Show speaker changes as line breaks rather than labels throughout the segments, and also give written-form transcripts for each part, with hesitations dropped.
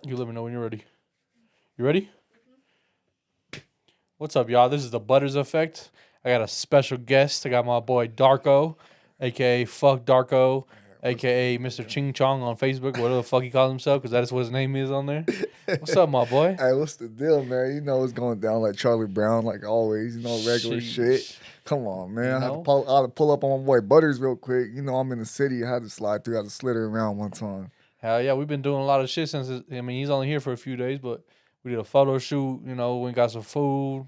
You let me know when you're ready. You ready? What's up, y'all? This is the Butters Effect. I got a special guest. I got my boy Darko, aka Fuck Darko, aka Mr. Ching Chong on Facebook, whatever the fuck he calls himself, because that's what his name is on there. What's up, my boy?
Hey, what's the deal, man? You know it's going down like Charlie Brown, like always. You know, regular shit.
Sheesh.
Come on, man.
You
I had to
know?
pull, I had to pull up on my boy Butters real quick. You know, I'm in the city. I had to slide through. I had to slither around one time.
Hell yeah, we've been doing a lot of shit since. He's only here for a few days, but we did a photo shoot. We got some food.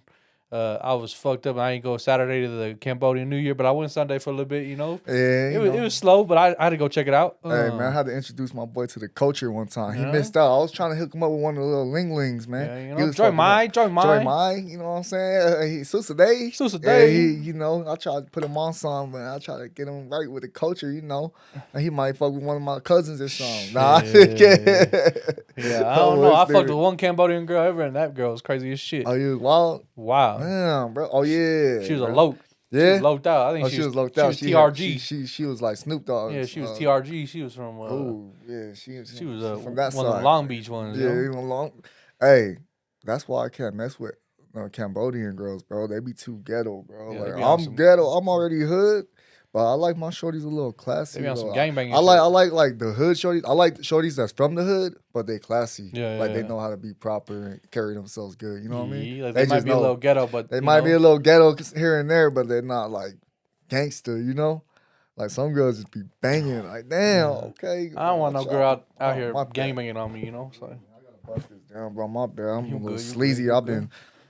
I was fucked up. I ain't go Saturday to the Cambodian New Year, but I went Sunday for a little bit.
Yeah,
It was slow, but I had to go check it out.
Hey, man, I had to introduce my boy to the culture one time. He
Yeah.
missed out. I was trying to hook him up with one of the little linglings, man.
Yeah,
He was
join
fucking up.
my.
Joy Mai, you know what I'm saying? He Susa Day.
Susa
Yeah,
Day.
I tried to put him on some, but I try to get him right with the culture, And he might fuck with one of my cousins or something. Nah,
Yeah, I don't know. I
what's
fucked
there?
with one Cambodian girl ever, and that girl was crazy as shit.
Oh, you was wild?
Wow.
Damn, bro. Oh, yeah.
She was a
bro.
loke. She
Yeah?
was loked out. I think
Oh,
she
she
was
was locked
she
out.
was
She
TRG.
she was like Snoop Dogg.
Yeah, she was TRG. She was from
Oh, yeah. She
she was
from that
one
side.
of the Long Beach ones.
Yeah, even long. Hey, that's why I can't mess with Cambodian girls, bro. They be too ghetto, bro.
Yeah, they
like
be on
I'm
some-
ghetto. I'm already hood, but I like my shorties a little classy.
They be on some
though.
gangbanging
I like
shit.
I like like the hood shorties. I like shorties that's from the hood, but they classy.
Yeah,
like they
yeah.
know how to be proper and carry themselves good. You know what I mean?
Yeah, like, they might
just
be a
know.
little ghetto, but
They might be a little ghetto here and there, but they're not like gangster. Like some girls just be banging. Like damn, okay.
I don't want no
watch
girl out
Oh,
here
my bad.
gangbanging on me. So
I gotta bust this down, bro. My bad. I'm
You
a little
good, you
sleazy.
good, you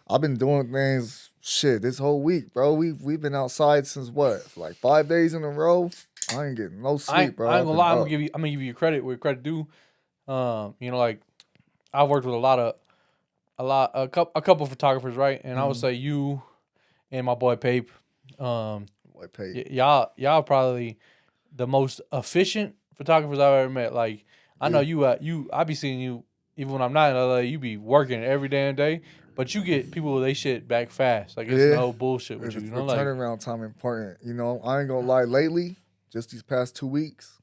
I've been doing things shit this whole week, bro. We've been outside since what? Like 5 days in a row. I ain't getting no sleep, bro.
I ain't
I've
gonna
been
lie.
up.
I'm gonna give you credit where credit due. Like I've worked with a couple photographers, right? And I would
Mhm.
say you and my boy Pape,
What pay?
y'all probably the most efficient photographers I've ever met. Like I know I be seeing you even when I'm not in LA. You be working every damn day, but you get people with they shit back fast. Like it's
Yeah.
no bullshit with you.
The
You know, like
turnaround time important. I ain't gonna lie. Lately, just these past 2 weeks,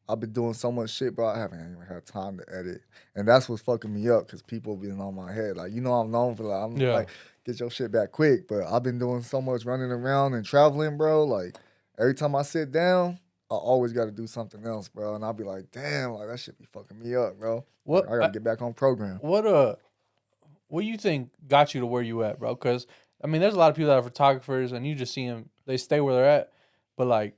I've been doing so much shit, bro. I haven't even had time to edit, and that's what's fucking me up because people been on my head. Like I'm known for I'm
Yeah.
like get your shit back quick, but I've been doing so much running around and traveling, bro. Like every time I sit down, I always got to do something else, bro. And I'll be like, damn, like that shit be fucking me up, bro.
what
Like, I gotta get back on program.
what you think got you to where you at, bro? Because there's a lot of people that are photographers, and you just see them they stay where they're at. But like,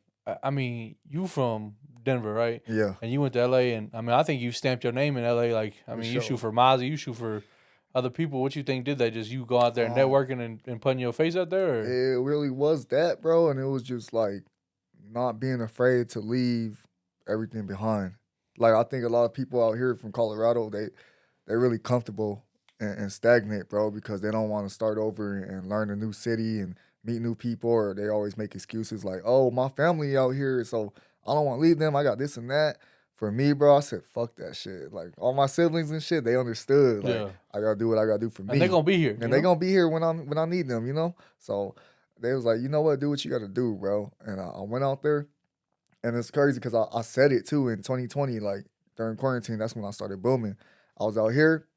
you from Denver, right?
Yeah,
And you went to LA, and I think you stamped your name in LA. Like, you
sure.
shoot for Mozzie, you shoot for other people. What you think did they just you go out there and networking and putting your face out there? Or?
It really was that, bro. And it was just like not being afraid to leave everything behind. Like I think a lot of people out here from Colorado, they're really comfortable and stagnant, bro, because they don't want to start over and learn a new city and meet new people, or they always make excuses like, "Oh, my family out here, so I don't want to leave them. I got this and that." For me, bro, I said, "Fuck that shit." Like all my siblings and shit, they understood. Like
Yeah.
I gotta do what I gotta do for me,
And they gonna be here.
and they gonna be here when I need them. So they was like, you know what, do what you gotta do, bro. And I went out there, and it's crazy because I said it too in 2020, like during quarantine. That's when I started booming. I was out here.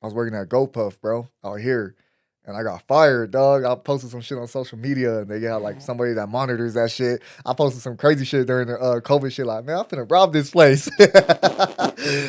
I was working at GoPuff, bro, out here. And I got fired, dog. I posted some shit on social media, and they got like somebody that monitors that shit. I posted some crazy shit during the COVID shit. Like, man, I'm finna rob this place.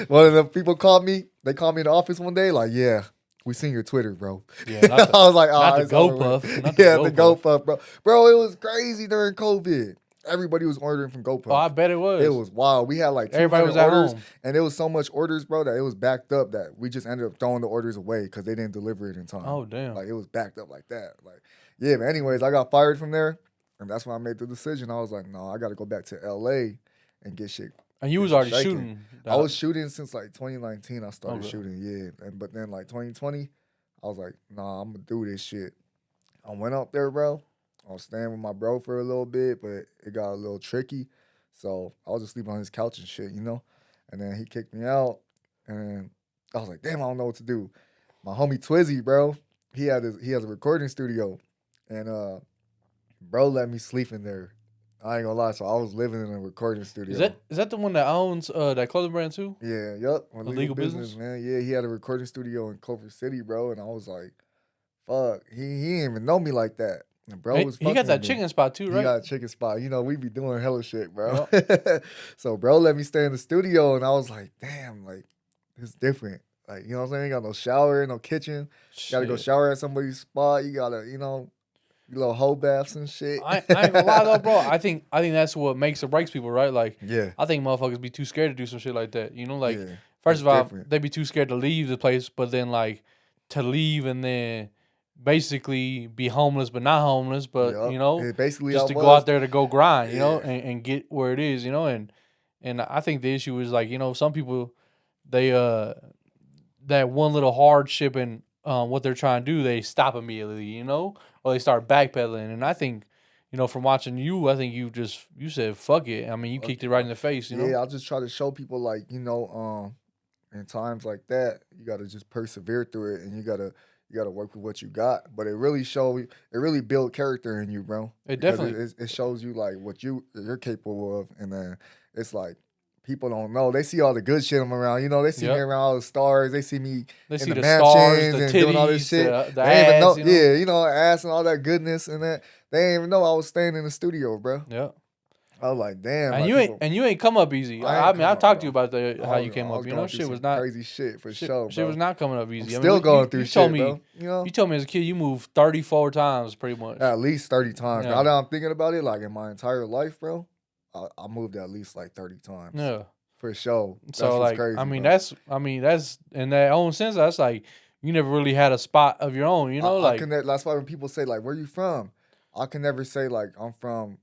One of the people called me. They called me in the office one day. Like, yeah, we seen your Twitter, bro.
Yeah, not the,
I was like, oh,
not the
it's over
GoPuff.
with.
Not the
Yeah, the
GoPuff.
GoPuff, bro. Bro, it was crazy during COVID. Everybody was ordering from GoPuff.
Oh, I bet it was.
It was wild. We had like 200
Everybody was at
orders,
home.
and there was so much orders, bro, that it was backed up that we just ended up throwing the orders away because they didn't deliver it in time.
Oh damn.
Like it was backed up like that. Like, yeah, but anyways, I got fired from there, and that's when I made the decision. I was like, no, I got to go back to LA and get shit.
And you was
shit
already
shaking.
shooting.
I was shooting since like 2019. I started
Okay.
shooting, yeah, but then like 2020, I was like, nah, I'm gonna do this shit. I went out there, bro. I was staying with my bro for a little bit, but it got a little tricky. So I was just sleeping on his couch and shit, And then he kicked me out, and I was like, damn, I don't know what to do. My homie Twizzy, bro, he has a recording studio, and bro let me sleep in there I ain't gonna lie. So I was living in a recording studio.
Is that the one that owns that clothing brand too?
Yeah, yep.
The
Legal
legal
business,
business?
man. Yeah, he had a recording studio in Culver City, bro. And I was like, fuck, he didn't even know me like that. And bro
And
was
he got
fucking with
that
me.
chicken spot too,
He
right?
got a chicken spot. You know, we be doing hella shit, bro.
Yep.
So bro let me stay in the studio and I was like, damn, like it's different. Like, you know what I'm saying? You got no shower, no kitchen. Gotta go
Shit.
shower at somebody's spot. You gotta, you know, little hoe baths and shit.
I ain't gonna lie though, bro. I think that's what makes or breaks people, right? Like,
Yeah,
I think motherfuckers be too scared to do some shit like that. You know, like
yeah.
first
It's
of all,
different.
they be too scared to leave the place, but then like to leave and then basically be homeless but not homeless, but
Yup.
you know,
Basically I
just to go
was.
out there to go grind, you know,
Yeah.
and get where it is, you know, and I think the issue is like, you know, some people they that one little hardship in what they're trying to do, they stop immediately, you know, or they start backpedaling. And I think, you know, from watching you, I think you said fuck it. I mean, you
Fuck
kicked
it.
it right in the face, you know.
Yeah, I just try to show people like, you know, in times like that, you gotta just persevere through it and you gotta work with what you got. But it really build character in you, bro.
It
Because
definitely,
it shows you like what you're capable of, and then it's like people don't know. They see all the good shit I'm around. You know, they see me
yep.
around all the stars. They see me
They
in
see
the
the stars,
mansions
the
and doing all this
titties,
shit.
the
They ain't even
ass,
know,
you know.
yeah, you know, ass and all that goodness and that. They ain't even know I was staying in the studio, bro.
Yep.
I was like, damn, like people.
And you ain't come up easy.
I
I
ain't
mean, I
come up,
talked to you
bro.
about how you
I
came up.
was
You know,
going through
shit was
some
not
crazy shit for sure,
shit was
bro.
not coming up
I'm
easy. I
still
mean,
going through shit, bro.
you told me as a kid you moved 34 times pretty much.
At least 30 times. Now
Yeah.
that I'm thinking about it, like in my entire life, bro, I moved at least like 30 times.
Yeah.
For sure. That's
So
what's
like
crazy, bro.
I mean that's in that own sense that's like you never really had a spot of your own, you know,
I
like
can that's why when people say like where you from, I can never say like I'm from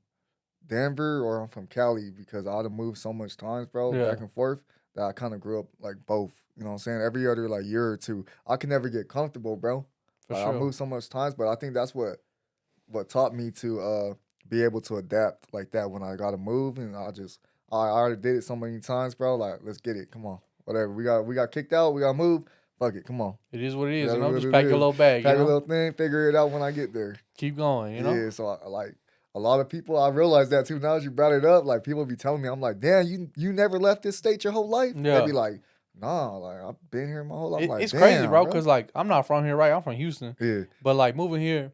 Denver or I'm from Cali because I'd have moved so much times, bro,
yeah,
back and forth that I kind of grew up like both. You know what I'm saying? Every other like year or two. I can never get comfortable, bro.
for
Like I
sure.
moved so much times, but I think that's what taught me to be able to adapt like that when I gotta move and I already did it so many times, bro. Like, let's get it. Come on. Whatever. We got kicked out, we gotta move. Fuck it, come on.
It is what it is,
That's
you know.
what
Just
it
pack your
is.
little bag, you
Pack a
know.
little thing, figure it out when I get there.
Keep going, you know.
Yeah, so like a lot of people, I realize that too. Now as you brought it up, like people be telling me, I'm like, damn, you never left this state your whole life? They
Yeah,
be like, nah, like I've been here my whole life. I'm like,
it's crazy,
damn,
bro.
bro.
Cause like I'm not from here, right? I'm from Houston,
Yeah.
but like moving here,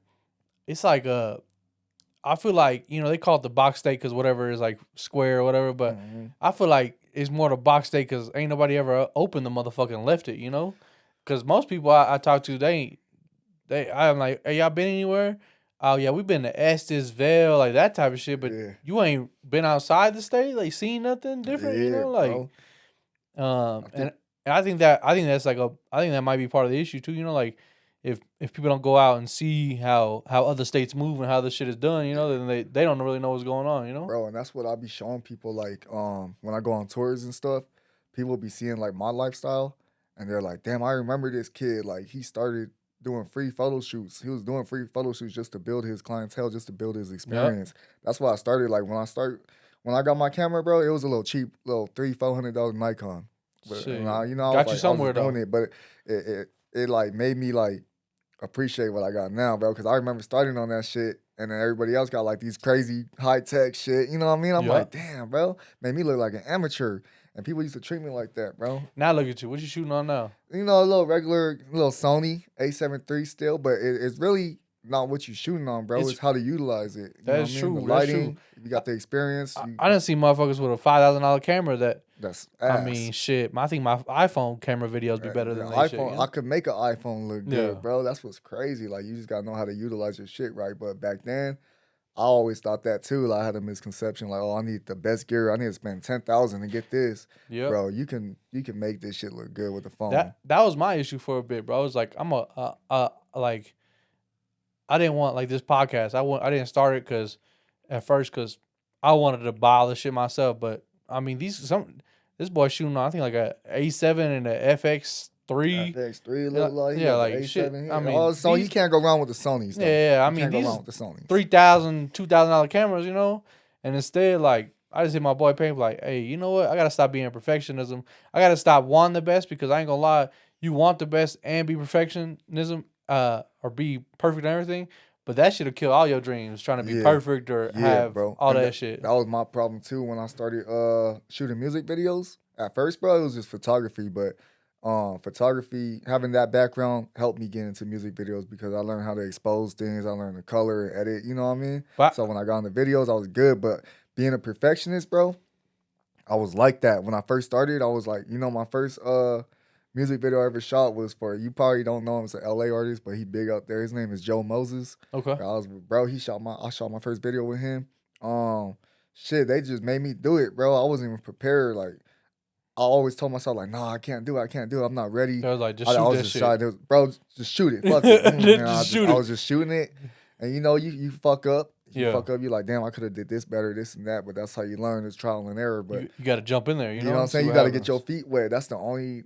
it's like I feel like you know they call it the box state because whatever is like square or whatever, but
Mm-hmm.
I feel like it's more the box state because ain't nobody ever opened the motherfucker and left it, you know. Because most people I talk to, I'm like, hey, y'all been anywhere? Oh yeah, we been to Estes, Vale, like that type of shit. But
Yeah.
you ain't been outside the state, like seen nothing different, you
Yeah,
know, like
bro. I think
and I think that's like I think that might be part of the issue too, you know, like if people don't go out and see how other states move and how this shit is done, you know, then they don't really know what's going on, you know.
bro, and that's what I be showing people like when I go on tours and stuff, people be seeing like my lifestyle and they're like, damn, I remember this kid, like he started doing free photo shoots. He was doing free photo shoots just to build his clientele, just to build his
Yep.
experience. That's why I started like when I got my camera, bro, it was a little cheap, little $300-$400 Nikon. But
Shit.
you know,
Got you
I was
somewhere
just doing
though.
it, but it like made me like appreciate what I got now, bro. Because I remember starting on that shit, and then everybody else got like these crazy high tech shit. You know what I mean? I'm like,
Yep.
damn, bro, made me look like an amateur, and people used to treat me like that, bro.
Now look at you. What you shooting on now?
You know, a little regular, little Sony A7 III still, but it's really not what you shooting on, bro.
It's
It's how to utilize it. You
that
know
is
what I mean? The
true. That's true.
lighting, you got the experience.
I didn't see motherfuckers with a $5,000 camera that
That's
I
ass.
mean shit. I think my iPhone camera videos be better
The
than they shit.
iPhone,
You
I
know?
could make an iPhone look
Yeah.
good, bro. That's what's crazy. Like you just gotta know how to utilize your shit right. But back then, I always thought that too. Like, I had a misconception, like, oh, I need the best gear. I need to spend 10,000 to get this,
Yep.
bro. You can make this shit look good with the phone.
That was my issue for a bit, bro. I was like, I'm like I didn't want like this podcast. I didn't start it because I wanted to buy all the shit myself. But I mean this boy shooting on I think like a A7 and a FX3.
FX3 look like he
Yeah,
got
like
the
shit.
A7 here.
I mean,
Oh, so you can't go wrong with the Sonys, though.
yeah. I
You
mean,
can't go
these
wrong with the Sonys.
$3,000, $2,000 cameras, you know, and instead like I just hit my boy Payne like, hey, you know what? I gotta stop being perfectionism. I gotta stop wanting the best because I ain't gonna lie, you want the best and be perfectionism, or be perfect and everything, But that should have killed all your dreams, trying to be
Yeah,
perfect or
yeah,
have
bro.
all
And
that shit.
that was my problem too when I started shooting music videos. At first, bro, it was just photography, but photography, having that background helped me get into music videos because I learned how to expose things, I learned to color and edit, you know what I mean?
But
So when I got into videos, I was good, but being a perfectionist, bro, I was like that. When I first started, I was like, my first music video I ever shot was for, you probably don't know him, it's an LA artist, but he big out there. His name is Joe Moses.
okay,
I shot my first video with him. Um Shit, they just made me do it, bro. I wasn't even prepared. Like I always told myself, like, nah, I can't do it. I can't do it. I'm not ready.
they was like, just
I
shoot
was
that
just
shit.
shy. Bro, just shoot it. Fuck it. And
Just shoot
I
it.
was just shooting it. And you fuck up. You
Yeah.
fuck up. You're like, damn, I could have did this better, this and that. But that's how you learn. It's trial and error. But
You got to jump in there,
you know what I'm
see
saying? You
what
got to get your
happens.
feet wet. That's the only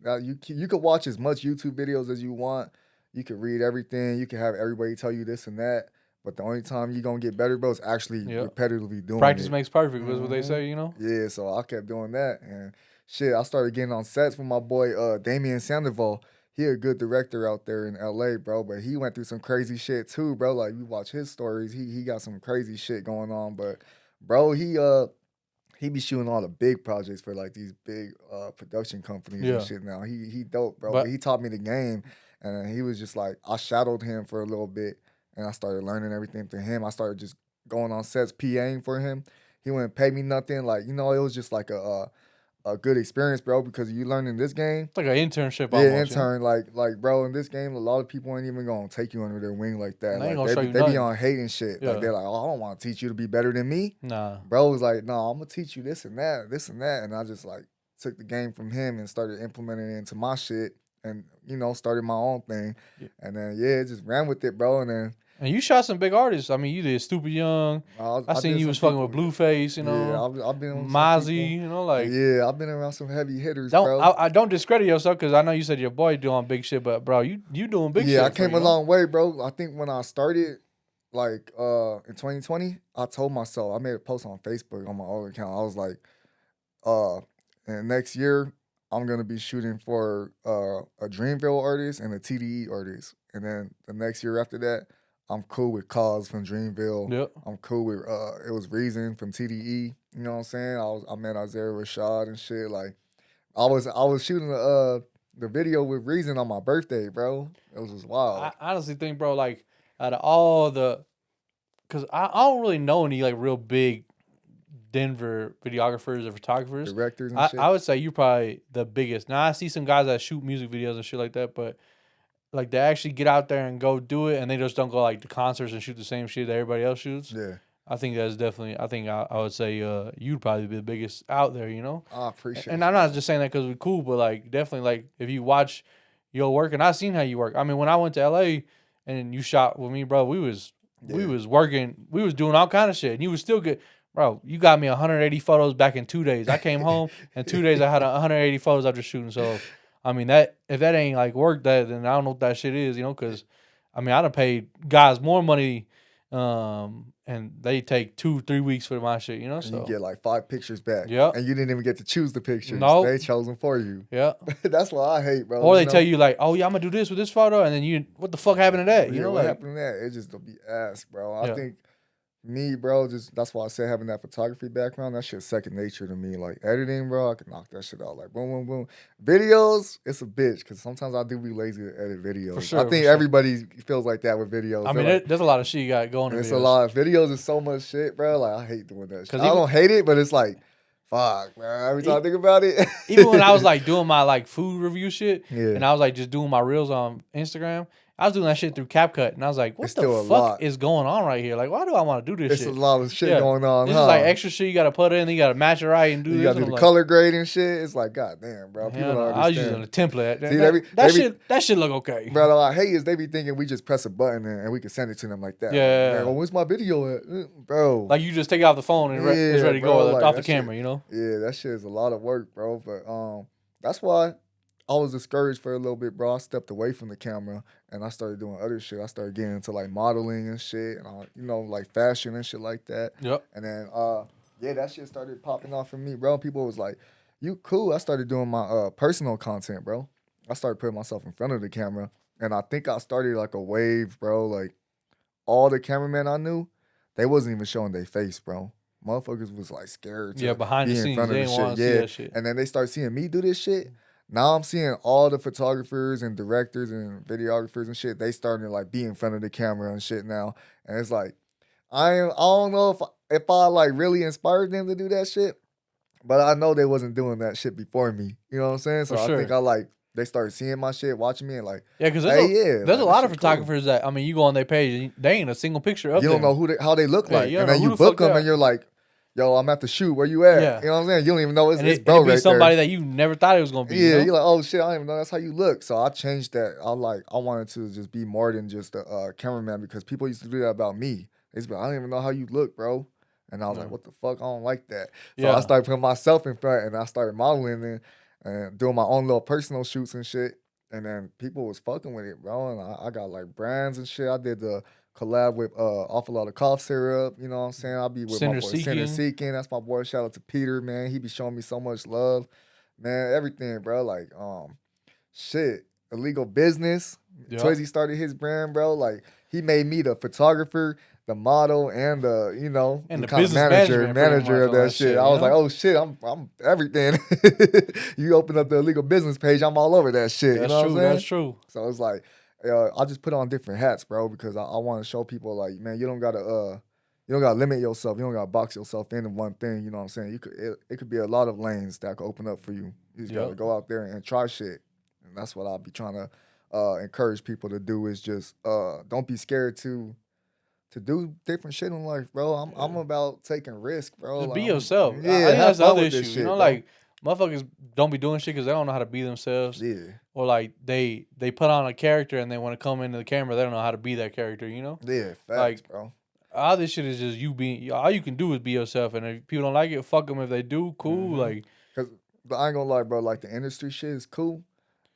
you could watch as much YouTube videos as you want. You could read everything. You can have everybody tell you this and that. But the only time you're gonna get better, bro, is actually
Yeah.
repetitively doing
Practice
it.
makes perfect, is what they
Mhm.
say.
Yeah, so I kept doing that, and shit, I started getting on sets with my boy Damian Sandoval. He a good director out there in LA, bro, but he went through some crazy shit too, bro. Like you watch his stories, he got some crazy shit going on, but bro, he be shooting all the big projects for like these big production companies and
Yeah.
shit now. He dope, bro. But
But
he taught me the game, and he was just like I shadowed him for a little bit, and I started learning everything from him. I started just going on sets PAing for him. He wouldn't pay me nothing. Like it was just like a good experience, bro, because you learn in this game.
it's like an internship
Yeah,
almost.
intern, like bro, in this game, a lot of people ain't even gonna take you under their wing like that.
And they ain't
Like
gonna show you
they be
nothing.
on hating shit. Like
Yeah.
they're like, oh, I don't want to teach you to be better than me.
Nah.
Bro was like, no, I'm gonna teach you this and that, and I just like took the game from him and started implementing it into my shit, and started my own thing,
Yeah.
and then just ran with it, bro, and then
And you shot some big artists. I mean, you did Stupid Young. I seen
did
you
some
was fucking with
people.
Blueface,
Yeah, I've been with some
Mozzie,
people.
like
Yeah, I've been around some heavy hitters,
don't
bro.
I don't discredit yourself because I know you said your boy doing big shit, but bro, you doing big
Yeah, I
shit.
came a long way, bro. I think when I started, like in 2020, I told myself I made a post on Facebook on my old account. I was like, uh, and next year I'm gonna be shooting for a Dreamville artist and a TDE artist, and then the next year after that, I'm cool with Cause from Dreamville.
Yep.
I'm cool with it was Reason from TDE. You know what I'm saying? I met Isaiah Rashad and shit. Like I was shooting the video with Reason on my birthday, bro. It was just wild.
I honestly think, bro, like out of all the, because I don't really know any like real big Denver videographers or photographers.
Directors and shit.
I would say you're probably the biggest. Now I see some guys that shoot music videos and shit like that, but like they actually get out there and go do it, and they just don't go like to concerts and shoot the same shit that everybody else shoots.
Yeah,
I think that's definitely. I think I would say you'd probably be the biggest out there.
I appreciate.
And I'm not just saying that because we're cool, but like definitely like if you watch your work, and I seen how you work. I mean, when I went to LA and you shot with me, bro, we was working, we was doing all kind of shit, and you was still good. Bro, you got me 180 photos back in 2 days. I came home in 2 days. I had 180 photos after shooting. So, I mean that if that ain't like work, that then I don't know what that shit is. Because I mean I done paid guys more money, and they take 2-3 weeks for my shit.
And
So
you get like 5 pictures back.
Yeah.
And you didn't even get to choose the pictures.
Nope.
They chose them for you.
Yeah.
That's what I hate, bro.
Or they tell you like, oh yeah, I'm gonna do this with this photo, and then what the fuck happened to that?
Yeah, what
like
happened to that? It just don't be ass, bro. I
Yeah.
think me, bro, just that's why I said having that photography background, that shit's second nature to me. Like editing, bro, I can knock that shit out. Like boom, boom, boom. Videos, it's a bitch because sometimes I do be lazy to edit videos.
sure,
I
for
think
sure.
everybody feels like that with videos.
I
They're
mean,
like,
there's a lot of shit you got going. In
it's
videos.
a lot. Videos is so much shit, bro. Like I hate doing that shit.
'Cause
I
even-
don't hate it, but it's like, fuck, man. Every time I think about it.
Even when I was like doing my like food review shit,
Yeah.
and I was like just doing my reels on Instagram, I was doing that shit through CapCut, and I was like, what
It's
the
still a
fuck
lot.
is going on right here? Like, why do I want to do this
It's
shit?
a lot of shit
Yeah.
going on,
This
huh?
is like extra shit you got to put in, then you got to match it right and do
you
this.
gotta
and
do the
I'm
color grade and shit. It's like, god damn, bro.
like,
People
hell no,
don't
I was using
understand.
a template.
See,
That shit look okay.
Bro, what I hate is they be thinking we just press a button and we can send it to them like that.
Yeah.
Like, man, where's my video at? Bro.
Like you just take it off the phone and it's ready to
bro,
go
like,
off the
that shit-
camera.
Yeah, that shit is a lot of work, bro. But that's why I was discouraged for a little bit, bro. I stepped away from the camera and I started doing other shit. I started getting into like modeling and shit, and like fashion and shit like that.
Yep.
And then that shit started popping off for me, bro. People was like, "You cool?" I started doing my personal content, bro. I started putting myself in front of the camera, and I think I started like a wave, bro. Like all the cameramen I knew, they wasn't even showing their face, bro. Motherfuckers was like scared to
behind the
be in
scenes,
front of
they
the
didn't
shit.
want to see
Yeah.
that shit.
And then they start seeing me do this shit. Now I'm seeing all the photographers and directors and videographers and shit. They starting to like be in front of the camera and shit now. And it's like, I don't know if I like really inspired them to do that shit, but I know they wasn't doing that shit before me. You know what I'm saying? So
For
I think
sure.
they started seeing my shit, watching me, and like,
Yeah, because
hey, yeah,
there's
like
a
this
lot of
shit cool.
photographers that, I mean, you go on their page and they ain't a single picture of
You don't
them.
know how they look
Yeah,
like,
you don't
and
know
then
who
you
the
book
fuck they
them, and
are.
you're like, yo, I'm at the shoot. Where you at?
Yeah.
You know what I'm saying? You don't even know it's
And
bro
it be
right
somebody
there.
that you never thought it was gonna be.
Yeah,
You know?
you're like, oh shit, I don't even know that's how you look. So I changed that. I wanted to just be more than just a cameraman because people used to do that about me. They used to be like, I don't even know how you look, bro. And I was like,
Yeah.
what the fuck? I don't like that. So I
Yeah.
started putting myself in front and I started modeling and doing my own little personal shoots and shit. And then people was fucking with it, bro. And I got like brands and shit. I did the collab with Awful Lot of Cough Syrup. You know what I'm saying? I'll be with my
Center
boy Center
seeking.
Seeking. That's my boy. Shout out to Peter, man. He be showing me so much love. Man, everything, bro. Like, shit. Illegal business.
Yeah.
Twizzy started his brand, bro. Like, he made me the photographer, the model, and the, you know,
And the
kind of
business management pretty
manager
much
of
on
that
that
shit.
shit,
I
you
was like,
know?
oh shit, I'm everything. You open up the illegal business page, I'm all over that shit. You
That's
know
true.
what I'm saying?
That's true.
So it's like, I just put on different hats, bro, because I want to show people like, man, you don't gotta limit yourself. You don't gotta box yourself into one thing. You know what I'm saying? It could be a lot of lanes that could open up for you. You just gotta
Yep.
go out there and try shit. And that's what I'll be trying to encourage people to do is just don't be scared to do different shit in life, bro. I'm
Yeah.
about taking risk, bro.
Just
Like,
be yourself. I think
have
that's the
fun
other
with this
issue. You
shit,
know,
bro.
like motherfuckers don't be doing shit because they don't know how to be themselves,
Yeah,
or like they put on a character and they want to come into the camera, they don't know how to be that character. You know,
yeah, facts,
like
bro.
all this shit is just you being. All you can do is be yourself, and if people don't like it, fuck them. If they do, cool. Like,
Cause I ain't gonna lie, bro. Like the industry shit is cool,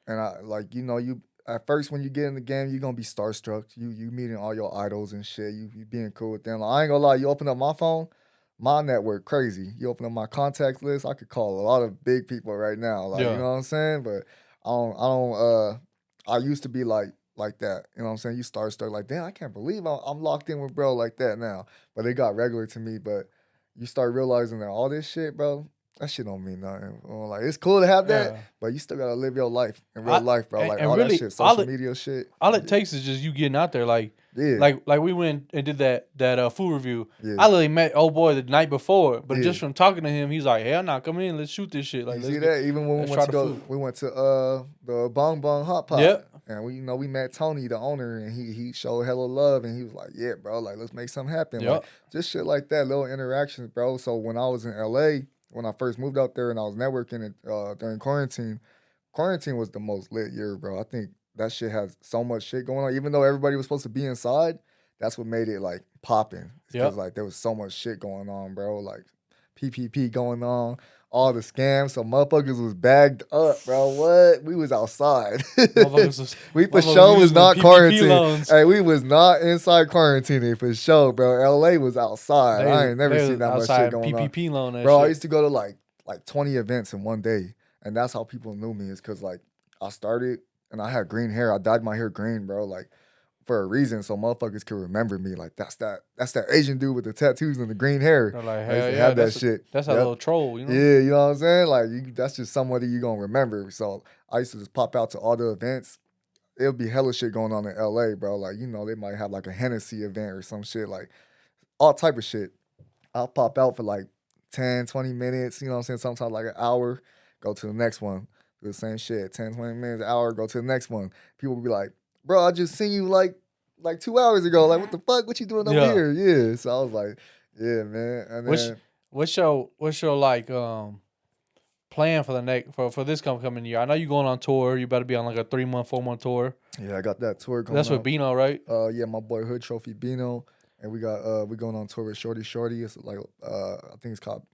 and I like you at first when you get in the game, you're gonna be starstruck. You meeting all your idols and shit. You being cool with them. Like, I ain't gonna lie. You open up my phone, my network crazy. You open up my contact list, I could call a lot of big people right now. Like you
yeah,
know what I'm saying. But I used to be like that. You know what I'm saying. You starstruck like damn. I can't believe I'm locked in with bro like that now. But it got regular to me. But you start realizing that all this shit, bro. That shit don't mean nothing. Like it's cool to have that,
yeah.
but you still gotta live your life in real life, bro. Like
And
all that
really,
shit, social media shit.
all it takes is just you getting out there. Like,
Yeah,
like we went and did that food review.
yeah,
I literally met old boy the night before, but
yeah.
just from talking to him, he's like, "Hey, I'm not coming in. Let's shoot this shit. Like,
You see that? Even when
let's try the food."
we went to the Bong Bong Hot Pot,
Yep.
and we met Tony, the owner, and he showed hella love, and he was like, yeah, bro, like let's make something happen, like
Yep.
just shit like that, little interactions, bro. So when I was in LA, when I first moved out there, and I was networking during quarantine, quarantine was the most lit year, bro. I think that shit has so much shit going on, even though everybody was supposed to be inside. That's what made it like popping. It's because
Yep.
like there was so much shit going on, bro. Like PPP going on, all the scams. So motherfuckers was bagged up, bro. What? We was outside.
Motherfuckers was
We for
motherfuckers
sure was
using them
not
PPP
quarantined.
loans.
Hey, we was not inside quarantining for sure, bro. LA was outside. I ain't never
They
seen
was
that much shit
outside
going on.
PPP loan that
Bro, I
shit.
used to go to like 20 events in one day. And that's how people knew me, is because like I started and I had green hair. I dyed my hair green, bro. Like for a reason, so motherfuckers could remember me. Like that's that Asian dude with the tattoos and the green hair.
They're like,
I used
hell
to
yeah,
have that shit.
that's a
Yep.
little troll, you know?
Yeah, you know what I'm saying? Like that's just somebody you gonna remember. So I used to just pop out to all the events. It'll be hella shit going on in LA, bro. Like, they might have like a Hennessy event or some shit, like all type of shit. I'll pop out for like 10, 20 minutes, you know what I'm saying? Sometimes like an hour, go to the next one. Do the same shit. 10, 20 minutes, an hour, go to the next one. People will be like, bro, I just seen you like 2 hours ago. Like, what the fuck? What you doing over
Yeah.
here? Yeah. So I was like, yeah, man. And
What's
then
what's your like plan for the next for this coming year? I know you're going on tour. You better be on like a 3-month, 4-month tour.
yeah, I got that tour
That's
coming
with
up.
Bino, right?
Yeah, my boy Hood Trophy Bino. And we going on tour with Shorty Shorty. It's like I think it's called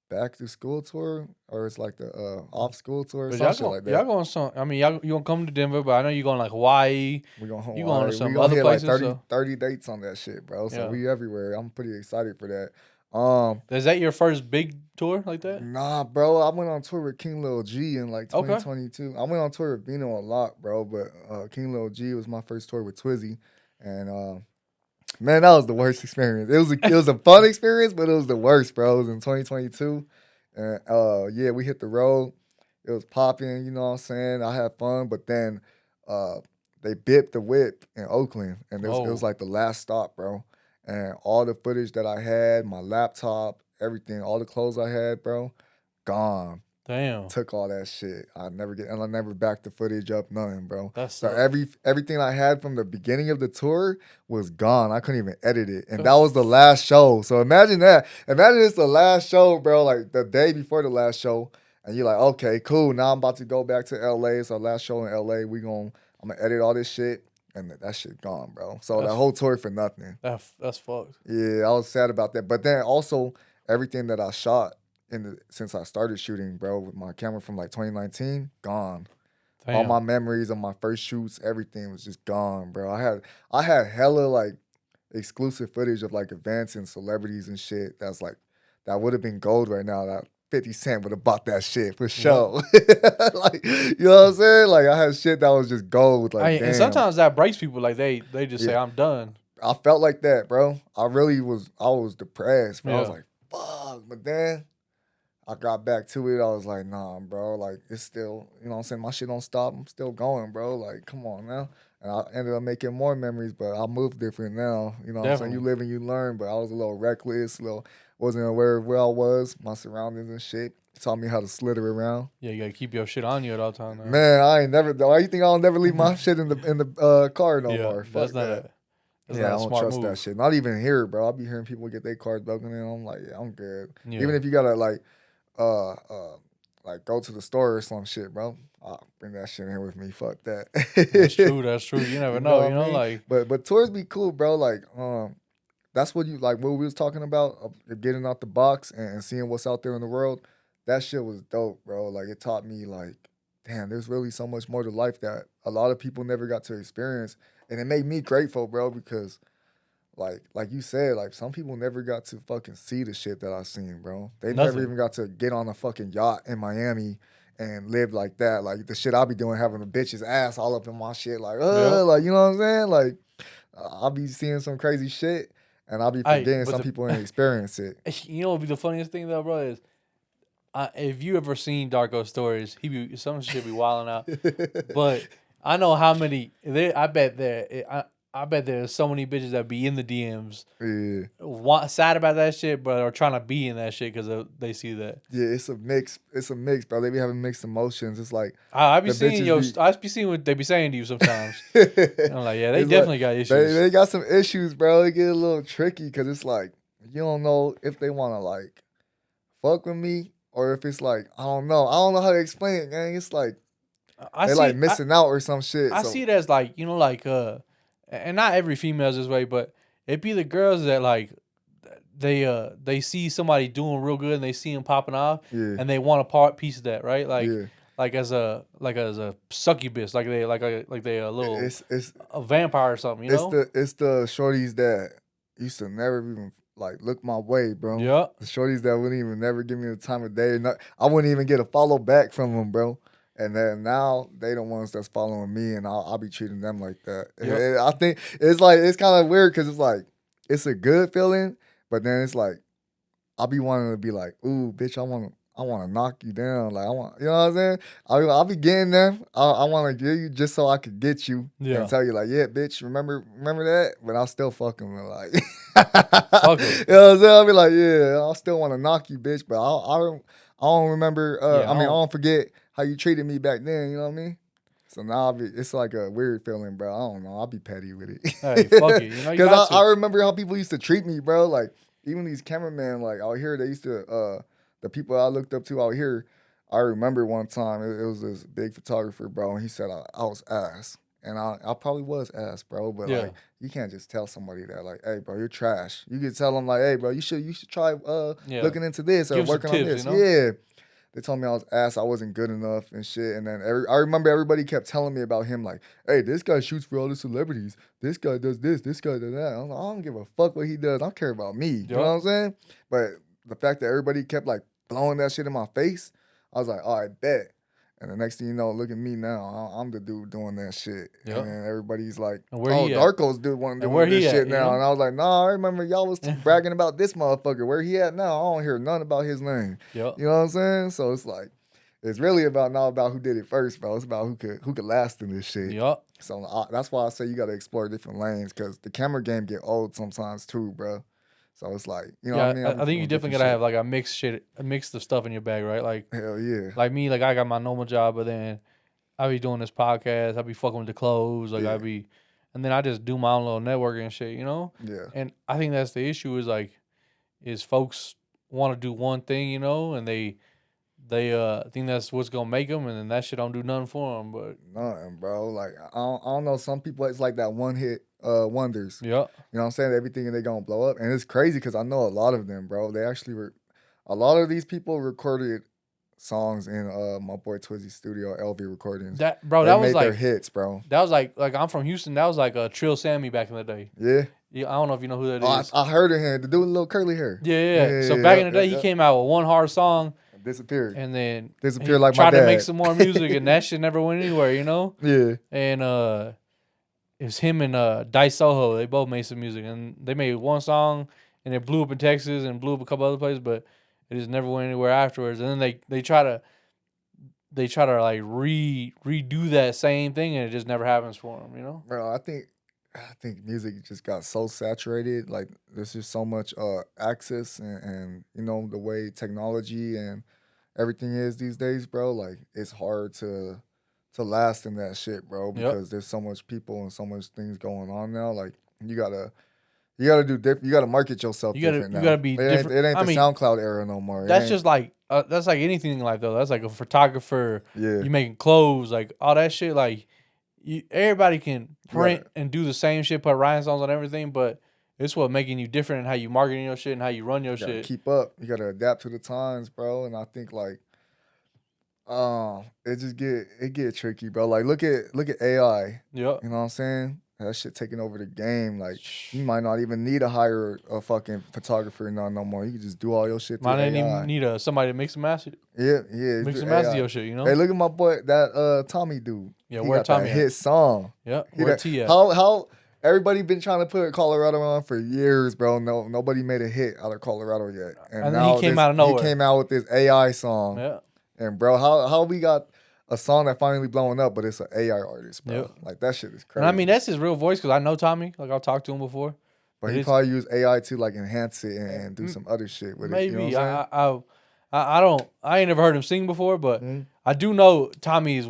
Back to School Tour, or it's like the off school tour or
But
some shit like
y'all
that.
going some. I mean, you gonna come to Denver, but I know you're going like Hawaii.
We going
You going to
Hawaii. We
some
gonna
other
hit like
places.
30,
So
30 dates on that shit, bro. So
yeah,
we everywhere. I'm pretty excited for that.
is that your first big tour like that?
Nah, bro. I went on tour with King Lil G in like
Okay.
2022. I went on tour with Bino a lot, bro. But King Lil G was my first tour with Twizzy, and Man, that was the worst experience. It was a fun experience, but it was the worst, bro. It was in 2022, and yeah, we hit the road. It was popping, you know what I'm saying. I had fun, but then uh, they bipped the whip in Oakland, and it was
Oh,
like the last stop, bro. And all the footage that I had, my laptop, everything, all the clothes I had, bro, gone.
damn.
Took all that shit. And I never backed the footage up, nothing, bro.
That
So
sucks.
everything I had from the beginning of the tour was gone. I couldn't even edit it, and that
That's
was the last show. So imagine that. Imagine it's the last show, bro. Like the day before the last show, and you're like, okay, cool. Now I'm about to go back to LA. It's our last show in LA. I'm gonna edit all this shit, and that shit gone, bro. So that
that's
whole tour for nothing.
that's fucked.
Yeah, I was sad about that. But then also everything that I shot since I started shooting, bro, with my camera from like 2019, gone. All my
Damn.
memories of my first shoots, everything was just gone, bro. I had hella like exclusive footage of like events and celebrities and shit. That would have been gold right now. That 50 Cent would have bought that shit for
Yep.
sure. Like, you know what I'm saying? Like I had shit that was just gold. Like,
And
damn.
sometimes that breaks people. Like they just say,
Yeah.
"I'm done."
I felt like that, bro. I was depressed, bro. I was
Yeah.
like, fuck. But then I got back to it. I was like, nah, bro. Like, it's still, you know what I'm saying? My shit don't stop. I'm still going, bro. Like, come on now. And I ended up making more memories, but I moved different now. You know what I'm saying? You
Definitely.
live and you learn, but I was a little reckless, wasn't aware of where I was, my surroundings and shit. It taught me how to slither around.
Yeah, you gotta keep your shit on you at all time now.
Man, I ain't never, though. You think I'll never leave my shit in the car no
Yeah,
more? Fuck that.
that's
Yeah,
not
I
a
don't
smart
trust that
move.
shit. Not even here, bro. I'll be hearing people get their cars broken in. I'm like, yeah, I'm good. Even
Yeah,
if you gotta uh, uh, go to the store or some shit, bro. I'll bring that shit in here with me. Fuck
that's
that.
true. That's true. You never
You know
know.
what
You
I
know,
mean?
like
But tours be cool, bro. Like, that's what you like. What we was talking about, getting out the box and seeing what's out there in the world. That shit was dope, bro. Like, it taught me, like, damn, there's really so much more to life that a lot of people never got to experience, and it made me grateful, bro, because like you said, like some people never got to fucking see the shit that I seen, bro. They never
nothing.
even got to get on a fucking yacht in Miami and live like that. Like the shit I be doing, having a bitch's ass all up in my shit,
Yep.
like you know what I'm saying? Like I'll be seeing some crazy shit, and I'll be
I
forgetting
but
some people ain't experience it.
you know what would be the funniest thing though, bro, is if you ever seen Darko stories, he be some shit be wilding out. But I know how many there. I bet there's so many bitches that be in the DMs,
Yeah.
sad about that shit, but are trying to be in that shit because they see that.
Yeah, it's a mix. It's a mix, bro. They be having mixed emotions. It's like
I be
the
seeing
bitches be
I be seeing what they be saying to you sometimes. And I'm like, yeah, they
it's like
definitely got
they
issues.
they got some issues, bro. It get a little tricky because it's like you don't know if they want to like fuck with me or if it's like I don't know how to explain it, gang. It's like
I
they like
see.
missing out or some shit.
I
So
see it as like and not every female's this way, but it be the girls that like they see somebody doing real good and they see him popping off
yeah,
and they want a part piece of that, right?
yeah.
Like as a succubus, like they a little
It's it's
a vampire or something, you
it's
know?
the shorties that used to never even like look my way, bro.
Yeah,
The shorties that wouldn't even never give me the time of day. Not, I wouldn't even get a follow back from them, bro. And then now they the ones that's following me, and I'll be treating them like that.
yep,
And I think it's like it's kind of weird because it's like it's a good feeling, but then it's like I'll be wanting to be like, ooh, bitch, I want to knock you down. Like I want, you know what I'm saying? I'll be getting there. I want to get you just so I could get you and
yeah.
tell you like, yeah, bitch, remember that? But I'll still fucking with like,
Fuck
you
'em.
know what I'm saying? I'll be like, yeah, I'll still want to knock you, bitch, but I don't remember.
Yeah,
I
I
mean, I
don't.
don't forget how you treated me back then. You know what I mean? So now it's like a weird feeling, bro. I don't know. I'll be petty with it.
Hey, fuck it. You know you
Cause
got
I
to.
remember how people used to treat me, bro. Like even these cameramen, like out here, they used to the people I looked up to out here. I remember one time it was this big photographer, bro, and he said I was ass. And I probably was ass, bro, but
Yeah,
like you can't just tell somebody that, like, hey, bro, you're trash. You can tell them like, hey, bro, you should try
yeah.
looking into this or
Give some
working on
tips, you
this.
know.
Yeah. They told me I was ass, I wasn't good enough and shit. And then I remember everybody kept telling me about him, like, hey, this guy shoots for all the celebrities. This guy does this guy does that. I don't give a fuck what he does. I don't care about me. You know what
Yep.
I'm saying? But the fact that everybody kept like blowing that shit in my face, I was like, all right, bet. And the next thing you know, look at me now. I'm the dude doing that shit.
Yep.
And everybody's like,
And where
oh,
he at?
Darko's doing
And where
this
he
shit
at, you
now.
know?
And I was like, nah, I remember y'all was bragging about this motherfucker. Where he at now? I don't hear nothing about his name.
Yep.
You know what I'm saying? So it's like, it's really about not about who did it first, bro. It's about who could last in this shit.
Yep.
So that's why I say you got to explore different lanes because the camera game get old sometimes too, bro. So it's like, you know
Yeah,
what I mean?
I think you definitely gotta have like a mix of stuff in your bag, right? Like,
hell yeah.
like me, like I got my normal job, but then I be doing this podcast. I be fucking with the clothes, like
Yeah.
and then I just do my own little networking and shit, you know.
Yeah.
And I think that's the issue is folks want to do one thing, you know, and they think that's what's gonna make them, and then that shit don't do nothing for them. But
Nothing, bro. Like I don't know. Some people it's like that one hit wonders.
yeah,
You know what I'm saying? Everything and they gonna blow up, and it's crazy because I know a lot of them, bro. They actually were. A lot of these people recorded songs in my boy Twizzy's studio, LV Recordings.
that
They
was
made their
like
hits, bro.
that was like I'm from Houston. That was like a Trill Sammy back in the day.
Yeah.
Yeah, I don't know if you know who that
Oh,
is.
I heard of him. The dude with little curly hair.
Yeah. So back in the day, he came out with one hard song,
Disappeared.
and then
Disappeared
he
like my
tried to
dad.
make some more music, and that shit never went anywhere, you know.
Yeah.
And it was him and Dice Soho. They both made some music, and they made one song, and it blew up in Texas and blew up a couple other places, but it just never went anywhere afterwards. And then they try to like redo that same thing, and it just never happens for them, you know.
Bro, I think music just got so saturated. Like there's just so much access and you know the way technology and everything is these days, bro. Like it's hard to last in that shit, bro, because there's so much people and so much things going on now. Like you gotta do different. You gotta market yourself different now.
You gotta be different.
It ain't the SoundCloud era no more.
That's just like that's like anything in life though. That's like a photographer.
Yeah.
You making clothes, like all that shit. Like everybody can print and do the same shit, put rhinestones on everything, but it's what making you different and how you marketing your shit and how you run your shit.
Keep up. You gotta adapt to the times, bro. And I think like, it get tricky, bro. Like look at AI.
Yep.
You know what I'm saying? That shit taking over the game. Like you might not even need to hire a fucking photographer no more. You can just do all your shit through AI.
Might not even need somebody to mix and master.
Yeah.
Mix and master your shit, you know.
Hey, look at my boy, that Tommy dude.
Yeah,
he
where
got
Tommy
that hit song.
Yeah, where T at?
How everybody been trying to put Colorado on for years, bro. Nobody made a hit out of Colorado yet.
And now he came out of nowhere.
He came out with this AI song.
Yeah.
And bro, how we got a song that finally blowing up, but it's an AI artist, bro.
Yep.
Like that shit is crazy.
And I mean that's his real voice because I know Tommy. Like I've talked to him before.
But he probably used AI to like enhance it and do some other shit with
maybe.
it. You know what
I ain't never heard him sing before, but I do know Tommy is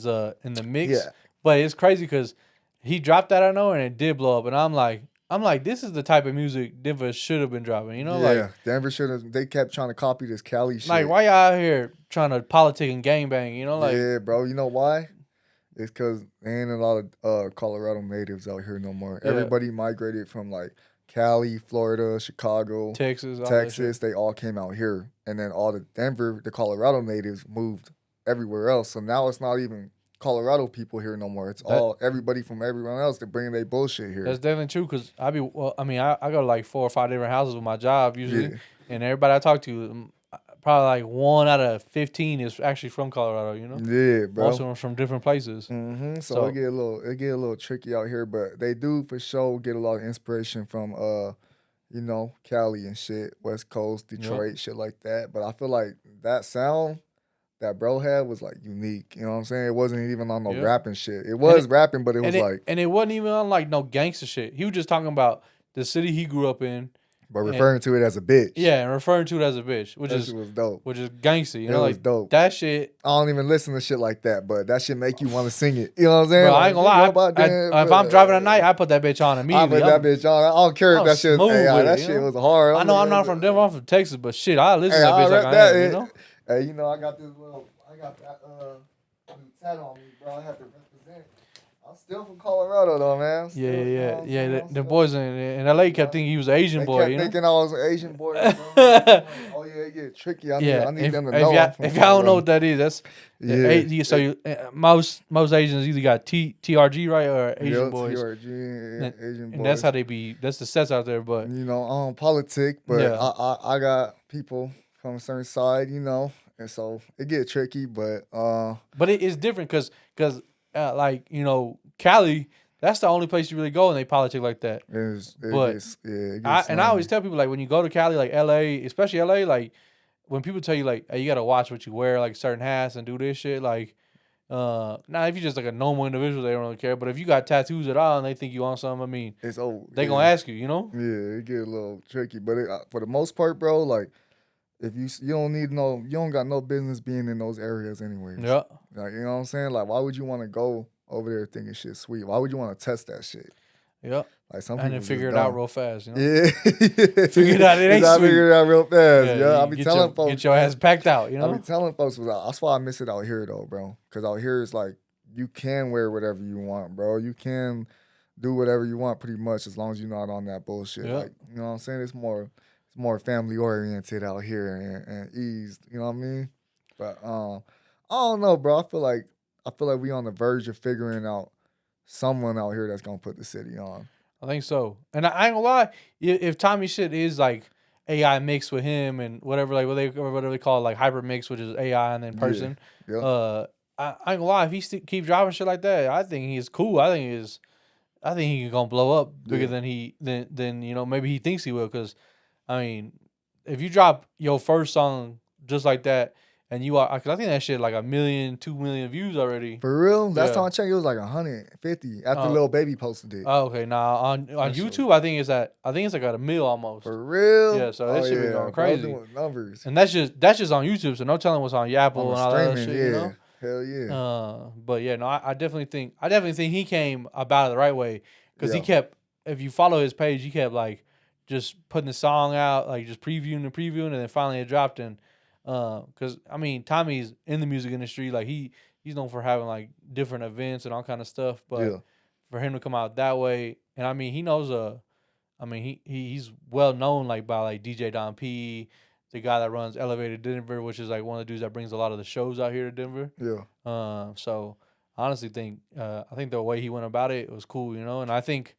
in the mix.
Yeah.
But it's crazy because he dropped that I know and it did blow up, and I'm like, this is the type of music Denver should have been dropping. You know, like
Denver should have. They kept trying to copy this Cali shit.
Like why y'all out here trying to politic and gangbang? You know, like
yeah, bro. You know why? It's because there ain't a lot of Colorado natives out here no more.
Yeah.
Everybody migrated from like Cali, Florida, Chicago,
Texas.
They all came out here, and then all the Colorado natives moved everywhere else. So now it's not even Colorado people here no more. It's all everybody from everyone else. They're bringing their bullshit here.
That's definitely true because I go to like 4 or 5 different houses with my job usually, and everybody I talk to, probably like 1 out of 15 is actually from Colorado. You know,
yeah, bro.
Most of them from different places.
Mm-hmm. So it get a little tricky out here, but they do for sure get a lot of inspiration from you know, Cali and shit, West Coast, Detroit, shit like that. But I feel like that sound that bro had was like unique. You know what I'm saying? It wasn't even on no rapping shit. It was rapping, but it was
and it wasn't even on like no gangster shit. He was just talking about the city he grew up in.
But referring to it as a bitch.
Yeah, and referring to it as a bitch, which
was dope.
Which is gangsta, you know,
it
like
was dope.
That shit.
I don't even listen to shit like that, but that shit make you want to sing it. You know what I'm saying?
Bro, I ain't gonna lie. If I'm driving at night, I put that bitch on immediately.
I put that bitch on. I don't care if that shit was AI. That shit was hard.
I know I'm not from Denver. I'm from Texas, but shit, I listen to that bitch like I am, you know?
Hey, you know, I got that new tat on me, bro. I have to represent. I'm still from Colorado, though, man.
Yeah. The boys in LA kept thinking he was an Asian boy.
They kept thinking I was an Asian boy. Bro. Oh yeah, it get tricky. I need them to know.
If y'all don't know what that is, that's so most Asians either got TRG right or Asian boys.
TRG, Asian boys.
And that's how they be. That's the sets out there. But
you know, politic. But I got people from a certain side, you know. And so it get tricky, but
But it is different because like Cali, that's the only place you really go and they politic like that. But
it
I
gets
always
slimy.
tell people like when you go to Cali, like LA, especially LA, like when people tell you like, hey, you gotta watch what you wear, like certain hats and do this shit, like now if you're just like a normal individual, they don't really care. But if you got tattoos at all and they think you on something, I mean,
It's oh
they gonna ask you,
yeah, it get a little tricky. But for the most part, bro, like if you don't need no, you don't got no business being in those areas anyways.
Yeah.
Like, you know what I'm saying? Like, why would you want to go over there thinking shit sweet? Why would you want to test that shit?
Yeah.
Like, some
And
people
then
just
figure it out
dumb.
real fast,
Yeah.
Figure it out, it ain't
I
sweet.
figured it out real fast.
Yeah,
I
you
be telling folks,
get your
man.
ass packed out,
I be telling folks, that's why I miss it out here, though, bro. Because out here, it's like, you can wear whatever you want, bro. You can do whatever you want pretty much as long as you're not on that bullshit.
Yeah.
Like, you know what I'm saying? It's more family oriented out here and eased, you know what I mean? But I don't know, bro. I feel like we on the verge of figuring out someone out here that's gonna put the city on.
I think so. And I ain't gonna lie, if Tommy shit is like AI mixed with him and whatever, like whatever they call it, like hyper mix, which is AI and then person.
Yeah.
I ain't gonna lie, if he keep driving shit like that, I think he's cool. I think he's gonna blow up bigger than maybe he thinks he will. Because I mean, if you drop your first song just like that, and you are, cause I think that shit like 1 million, 2 million views already.
For real? Last
Yeah.
time I checked, it was like 150 after Lil Baby posted it.
Oh, okay. Now on YouTube, I think it's like at 1 mil almost.
For real?
Yeah. So that shit be going crazy.
Doing numbers.
And that's just on YouTube. So no telling what's on Yapple and all that other shit.
Yeah. Hell yeah.
But yeah, no, I definitely think he came about it the right way because he
Yeah.
kept. If you follow his page, he kept like just putting the song out, like just previewing, and then finally it dropped. And because I mean, Tommy's in the music industry, like he's known for having like different events and all kind of stuff. But for him to come out that way, and I mean, he knows I mean, he's well known like by like DJ Don P, the guy that runs Elevated Denver, which is like one of the dudes that brings a lot of the shows out here to Denver.
Yeah.
So I honestly think I think the way he went about it was cool, and I think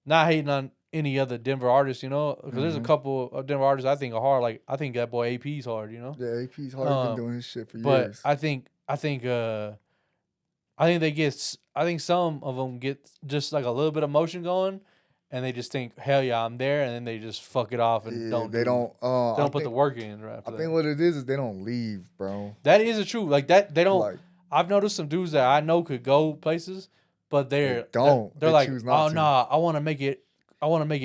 not hating on any other Denver artists, because there's a couple of Denver artists I think are hard. Like I think that boy AP's hard,
Yeah, AP's hard. Been doing his shit for
but
years.
I think I think some of them get just like a little bit of motion going, and they just think, hell yeah, I'm there, and then they just fuck it off and don't put the work in. Right
I think what it is they don't leave, bro.
That is the truth. Like that, they don't.
Like,
I've noticed some dudes that I know could go places, but they're like,
choose
oh
not to.
nah, I want to make it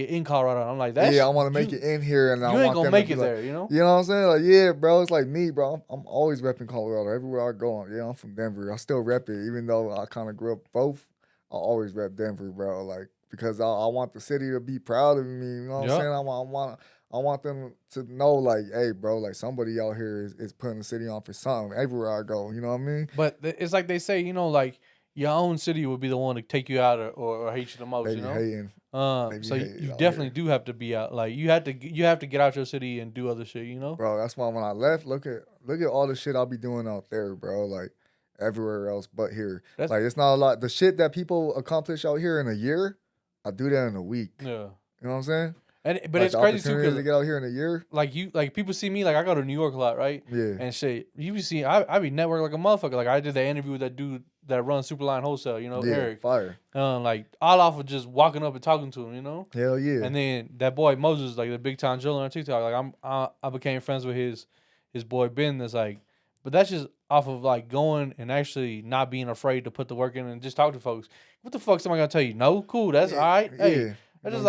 in Colorado. I'm like, that's
I want to make it in here, and I
you ain't
want
gonna
them
make
to
it
be like,
there,
You know what I'm saying? Like, yeah, bro. It's like me, bro. I'm always repping Colorado everywhere I go. Yeah, I'm from Denver. I still rep it, even though I kind of grew up both. I always rep Denver, bro. Like because I want the city to be proud of me. You know what I'm saying? I want them to know, like, hey, bro, like somebody out here is putting the city on for something everywhere I go. You know what I mean?
But it's like they say, like your own city would be the one to take you out or hate you the most.
They be hating.
So you definitely do have to be out. Like you have to get out your city and do other shit.
Bro, that's why when I left, look at all the shit I'll be doing out there, bro. Like everywhere else but here. Like it's not a lot. The shit that people accomplish out here in a year, I do that in a week.
Yeah.
You know what I'm saying?
But
like
it's crazy too because
to get out here in a year.
Like people see me, like I go to New York a lot, right?
Yeah.
And shit, you be seeing I be network like a motherfucker. Like I did that interview with that dude that runs Superline Wholesale, Eric.
Fire.
Like all off of just walking up and talking to him,
Hell yeah.
And then that boy Moses, like the big time driller on TikTok, like I became friends with his boy Ben. That's like, but that's just off of like going and actually not being afraid to put the work in and just talk to folks. What the fuck somebody gonna tell you? No, cool, that's all right. Hey, that's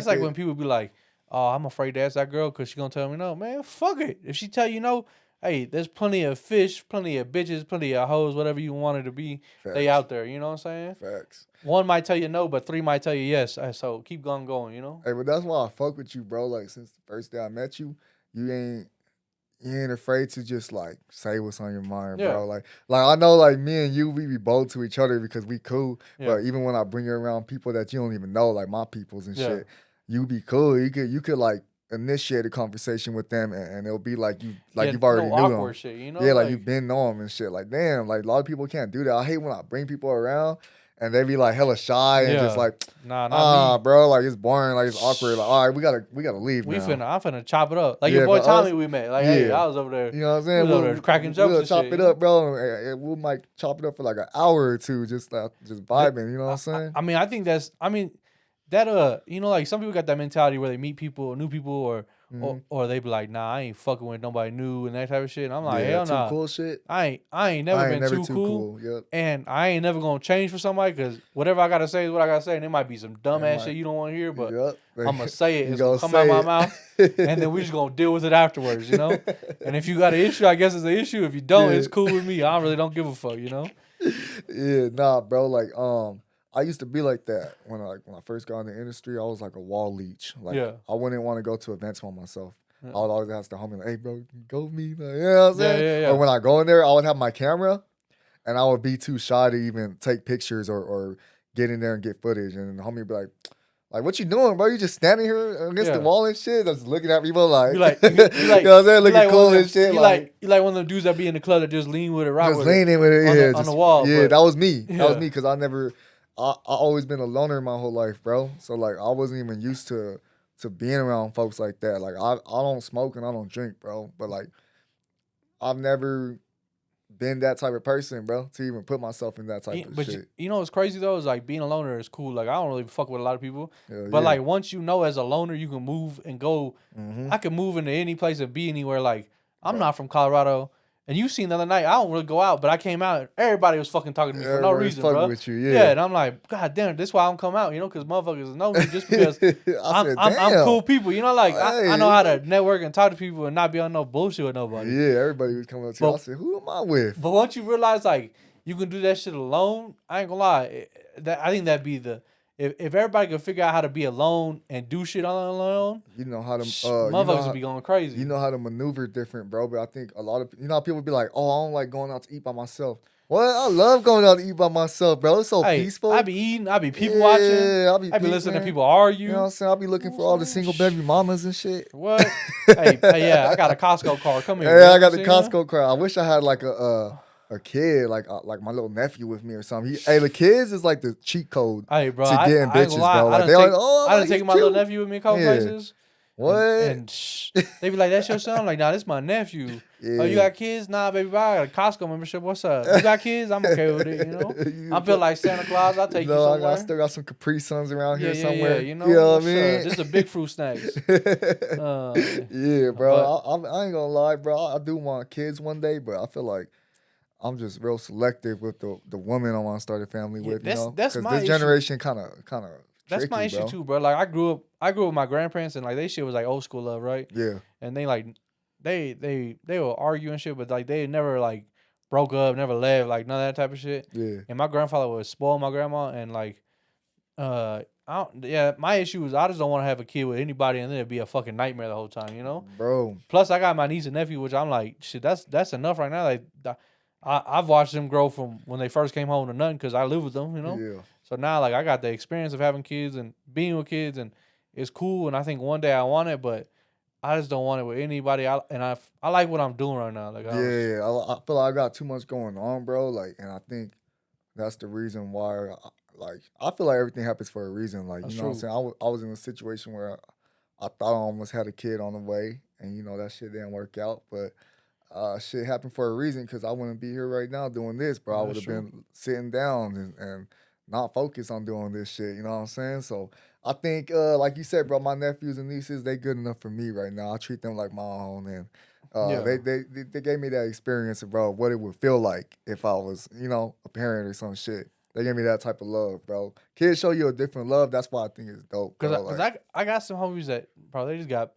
like when people be like, oh, I'm afraid to ask that girl because she gonna tell me no. Man, fuck it. If she tell you no, hey, there's plenty of fish, plenty of bitches, plenty of hoes, whatever you want it to be.
Facts.
They out there. You know what I'm saying?
Facts.
One might tell you no, but 3 might tell you yes. So keep going,
Hey, but that's why I fuck with you, bro. Like since the first day I met you, you ain't afraid to just like say what's on your mind, bro. Like I know like me and you, we be bold to each other because we cool. Yeah. But even when I bring you around people that you don't even know, like my peoples and shit, you be cool. You could like initiate a conversation with them and it'll be like you've already knew them.
Shit,
like you've been know them and shit. Like damn, like a lot of people can't do that. I hate when I bring people around and they be like hella shy and just
Yeah.
like,
Nah, not me.
bro, like it's boring, like it's awkward. Like, all right, we gotta leave now.
I'm finna chop it up. Like your
Yeah,
boy
for
Tommy
us,
we met. Like, hey,
yeah.
I was over there.
You know what I'm
We
saying?
was over there cracking jokes
We'll
and
chop
shit.
it
You know?
up, bro. And we might chop it up for like an hour or two, just vibing. You know what I'm saying?
I mean, I think that you know, like some people got that mentality where they meet people, new people, or they be like, nah, I ain't fucking with nobody new and that type of shit. And I'm like,
Yeah,
hell
that too
nah.
cool shit.
I ain't never
I ain't
been
never
too
too
cool.
cool. Yep.
And I ain't never gonna change for somebody because whatever I gotta say is what I gotta say. And it might be some
That
dumbass
might.
shit you don't want to hear, but
Yep.
I'm gonna say it.
You
It's gonna
gonna
come out
say
my mouth, and then we just gonna deal with it afterwards, you know. And if you got an issue, I guess it's an issue. If you don't, it's
Yeah.
cool with me. I really don't give a fuck, you know.
Yeah, nah, bro. Like, I used to be like that when I first got in the industry. I was like a wall leech. Like,
Yeah.
I wouldn't want to go to events by myself.
Yeah.
I would always ask the homie, like, "Hey, bro, go with me." Like, you know what I'm saying?
Yeah.
Or when I go in there, I would have my camera, and I would be too shy to even take pictures or get in there and get footage. And the homie would be like, what you doing, bro? You just standing here against the
Yeah.
wall and shit, just looking at people like,
You like,
you know what I'm saying? Looking
like
cool
one of
and shit.
them, you like one of them dudes that be in the club that just lean with it, rock
just
with
leaning with it,
on
yeah,
on the wall.
yeah.
But,
That was me.
yeah.
That was me because I always been a loner my whole life, bro. So like, I wasn't even used to being around folks like that. Like, I don't smoke and I don't drink, bro. But like, I've never been that type of person, bro, to even put myself in that type of
But
shit.
you know what's crazy though is like being a loner is cool. Like I don't really fuck with a lot of people,
Hell
but
yeah.
like once you know as a loner you can move and go.
Mhm.
I can move into any place and be anywhere. Like I'm
Right.
not from Colorado, and you seen the other night I don't really go out, but I came out and everybody was fucking talking to me for no
Everybody's
reason,
fucking
bro.
with you,
Yeah,
yeah.
and I'm like, God damn, this why I don't come out, you know, because motherfuckers know me just because
I said,
I'm
damn.
cool people, you know, like I know
Hey.
how to network and talk to people and not be on no bullshit with nobody.
Yeah, everybody was coming up to you. I
But-
said, who am I with?
But once you realize like you can do that shit alone, I ain't gonna lie. I think that'd be the if everybody could figure out how to be alone and do shit on their own,
You know how to
motherfuckers would be going crazy.
you know how to maneuver different, bro. But I think a lot of how people be like, oh, I don't like going out to eat by myself. What? I love going out to eat by myself, bro. It's so peaceful.
I be eating, I be people watching,
I
I be listening to people argue.
You know what I'm saying? I be looking for all the single baby mamas and shit.
What? hey, yeah, I got a Costco card. Come here.
Yeah, I got the Costco card. I wish I had like a kid, like my little nephew with me or something. The kids is like the cheat code
Hey, bro,
to getting
I ain't
bitches,
gonna lie.
bro. Like
I done taken my little nephew with me a couple places.
What?
And they be like, that's your son? I'm like, nah, this my nephew.
Yeah.
Oh, you got kids? Nah, baby, I got a Costco membership. What's up? You got kids? I'm okay with it, you know? I feel like Santa Claus. I'll take you somewhere.
I still got some Capri Suns around here
Yeah,
somewhere.
you know
what I mean?
This is a big fruit snacks.
Yeah, bro. I ain't gonna lie, bro. I do want kids one day, but I feel like I'm just real selective with the woman I want to start a family with, you know?
That's my
this generation kind of
That's my issue too, bro. Like I grew up with my grandparents and like they shit was like old school love, right?
Yeah.
And they like they will argue and shit, but like they never like broke up, never left, like none of that type of shit.
Yeah.
And my grandfather would spoil my grandma and like my issue is I just don't want to have a kid with anybody and then it'd be a fucking nightmare the whole time, you know?
Bro.
Plus I got my niece and nephew, which I'm like, shit, that's enough right now. Like I've watched them grow from when they first came home to nothing because I live with them, you know?
Yeah.
So now, like, I got the experience of having kids and being with kids, and it's cool. And I think one day I want it, but I just don't want it with anybody. I like what I'm doing right now. Like,
I feel like I got too much going on, bro. Like, and I think that's the reason why. I feel like everything happens for a reason. Like,
That's
you know what I'm saying? I was in a situation where I thought I almost had a kid on the way, and you know that shit didn't work out, but. Shit happened for a reason because I wouldn't be here right now doing this, bro. I would have been sitting down and not focused on doing this shit. You know what I'm saying? So I think, like you said, bro, my nephews and nieces, they good enough for me right now. I treat them like my own, and they gave me that experience, bro, what it would feel like if I was, you know, a parent or some shit. They gave me that type of love, bro. Kids show you a different love. That's why I think it's dope.
Because I got some homies that, bro, they just got.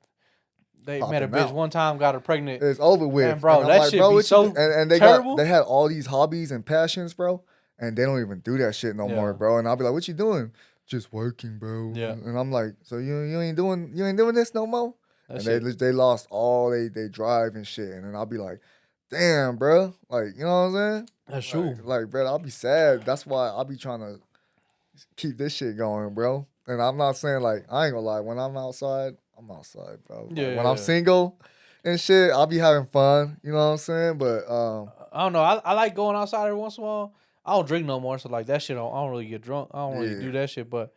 They met a bitch
out.
one time, got her pregnant.
It's over with.
And bro, that shit be so
and they
terrible.
They had all these hobbies and passions, bro, and they don't even do that shit no more, bro. And I'll be like, what you doing? Just working, bro.
Yeah.
And I'm like, so you ain't doing this no more? And they lost all they drive and shit. And then I'll be like, damn, bro. Like, you know what I'm saying?
That's true.
Like, bro, I'll be sad. That's why I'll be trying to keep this shit going, bro. And I'm not saying like, I ain't gonna lie, when I'm outside, bro.
Yeah,
when I'm single and shit, I'll be having fun. You know what I'm saying? But
I don't know. I like going outside every once in a while. I don't drink no more, so like that shit, I don't really get drunk. I don't really do that shit. But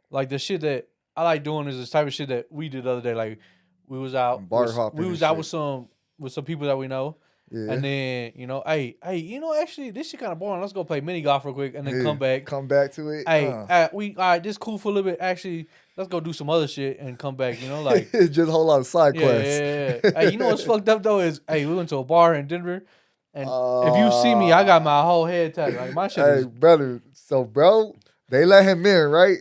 like the shit that I like doing is this type of shit that we did the other day. Like we was out,
Bar hopping
we
and
was out
shit.
with some people that we know.
Yeah.
And then, hey, actually, this shit kind of boring. Let's go play mini golf real quick and then come back.
Come back to it.
Hey, all right, this cool for a little bit. Actually, let's go do some other shit and come back. Like
just a whole lot of side quests.
Yeah. Hey, what's fucked up though is, we went to a bar in Denver, and if you see me, I got my whole head tatted. Like my shit.
Hey, brother. So, bro, they let him in, right?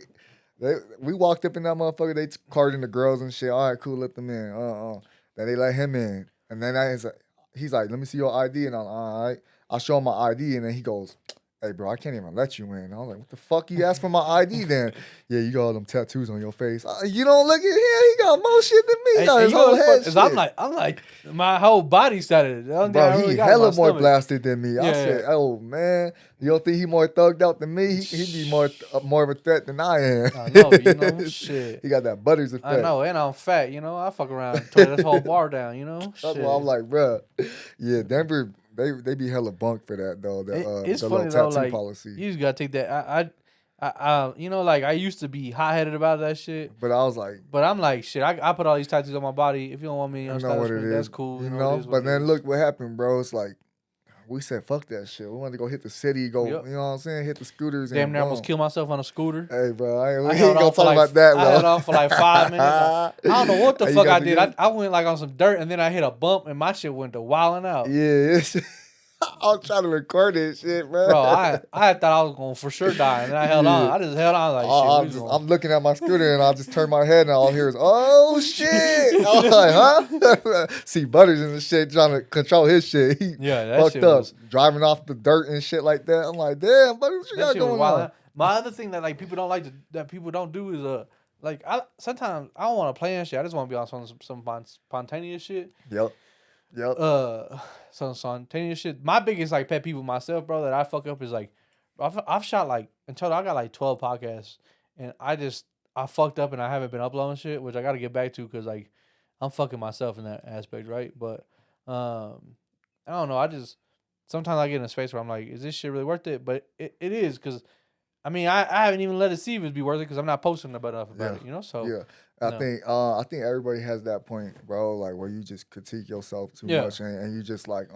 We walked up in that motherfucker. They carding the girls and shit. All right, cool, let them in. Then they let him in, and then he's like, "Let me see your ID," and I'm like, all right. I show him my ID, and then he goes, "Hey, bro, I can't even let you in." I was like, "What the fuck you asked for my ID then?" "Yeah, you got all them tattoos on your face." You don't look at him. He got more shit than me. He got his whole head shit.
I'm like, my whole body started.
Bro, he hella more blasted than me. I said, "Oh man, you don't think he more thugged out than me? He be more of a threat than I am."
I know, shit.
He got that Butters effect.
I know, and I'm fat. I fuck around, tear this whole bar down.
That's why I'm like, bro, yeah, Denver. They be hella bunk for that though.
It's
the
funny
little
though,
tattoo
like
policy.
you just gotta take that. Like I used to be hot headed about that shit.
But I was like,
but I'm like, shit. I put all these tattoos on my body. If you don't want me,
you know what it is.
That's cool.
But then look what happened, bro. It's like we said, fuck that shit. We wanted to go hit the city, you know what I'm saying? Hit the scooters.
Damn near almost kill myself on a scooter.
Hey, bro, I ain't gonna talk about that, bro.
I held on for like 5 minutes. I don't know what the fuck I did. I went like on some dirt, and then I hit a bump, and my shit went to wilding out.
Yeah, I was trying to record this shit, bro.
Bro, I thought I was going to for sure die, and then I held on. I just held on like shit.
I'm looking at my scooter, and I just turn my head, and all I hear is, "Oh, shit." I was like, huh? See Butters in the shit trying to control his shit. He
that
fucked
shit
up.
Was,
driving off the dirt and shit like that. I'm like, damn, Butters, what you got going on?
My other thing that like people don't like that people don't do is like sometimes I don't want to plan shit. I just want to be on some spontaneous shit.
Yep.
Some spontaneous shit. My biggest like pet peeve with myself, bro, that I fuck up is like I've shot like in total I got like 12 podcasts, and I fucked up and I haven't been uploading shit, which I got to get back to because like I'm fucking myself in that aspect, right? But I don't know. I just sometimes I get in a space where I'm like, is this shit really worth it? But it is because. I mean, I haven't even let it see if it'd be worth it because I'm not posting enough about it, So
yeah, I think everybody has that point, bro. Like where you just critique yourself too much, and you just like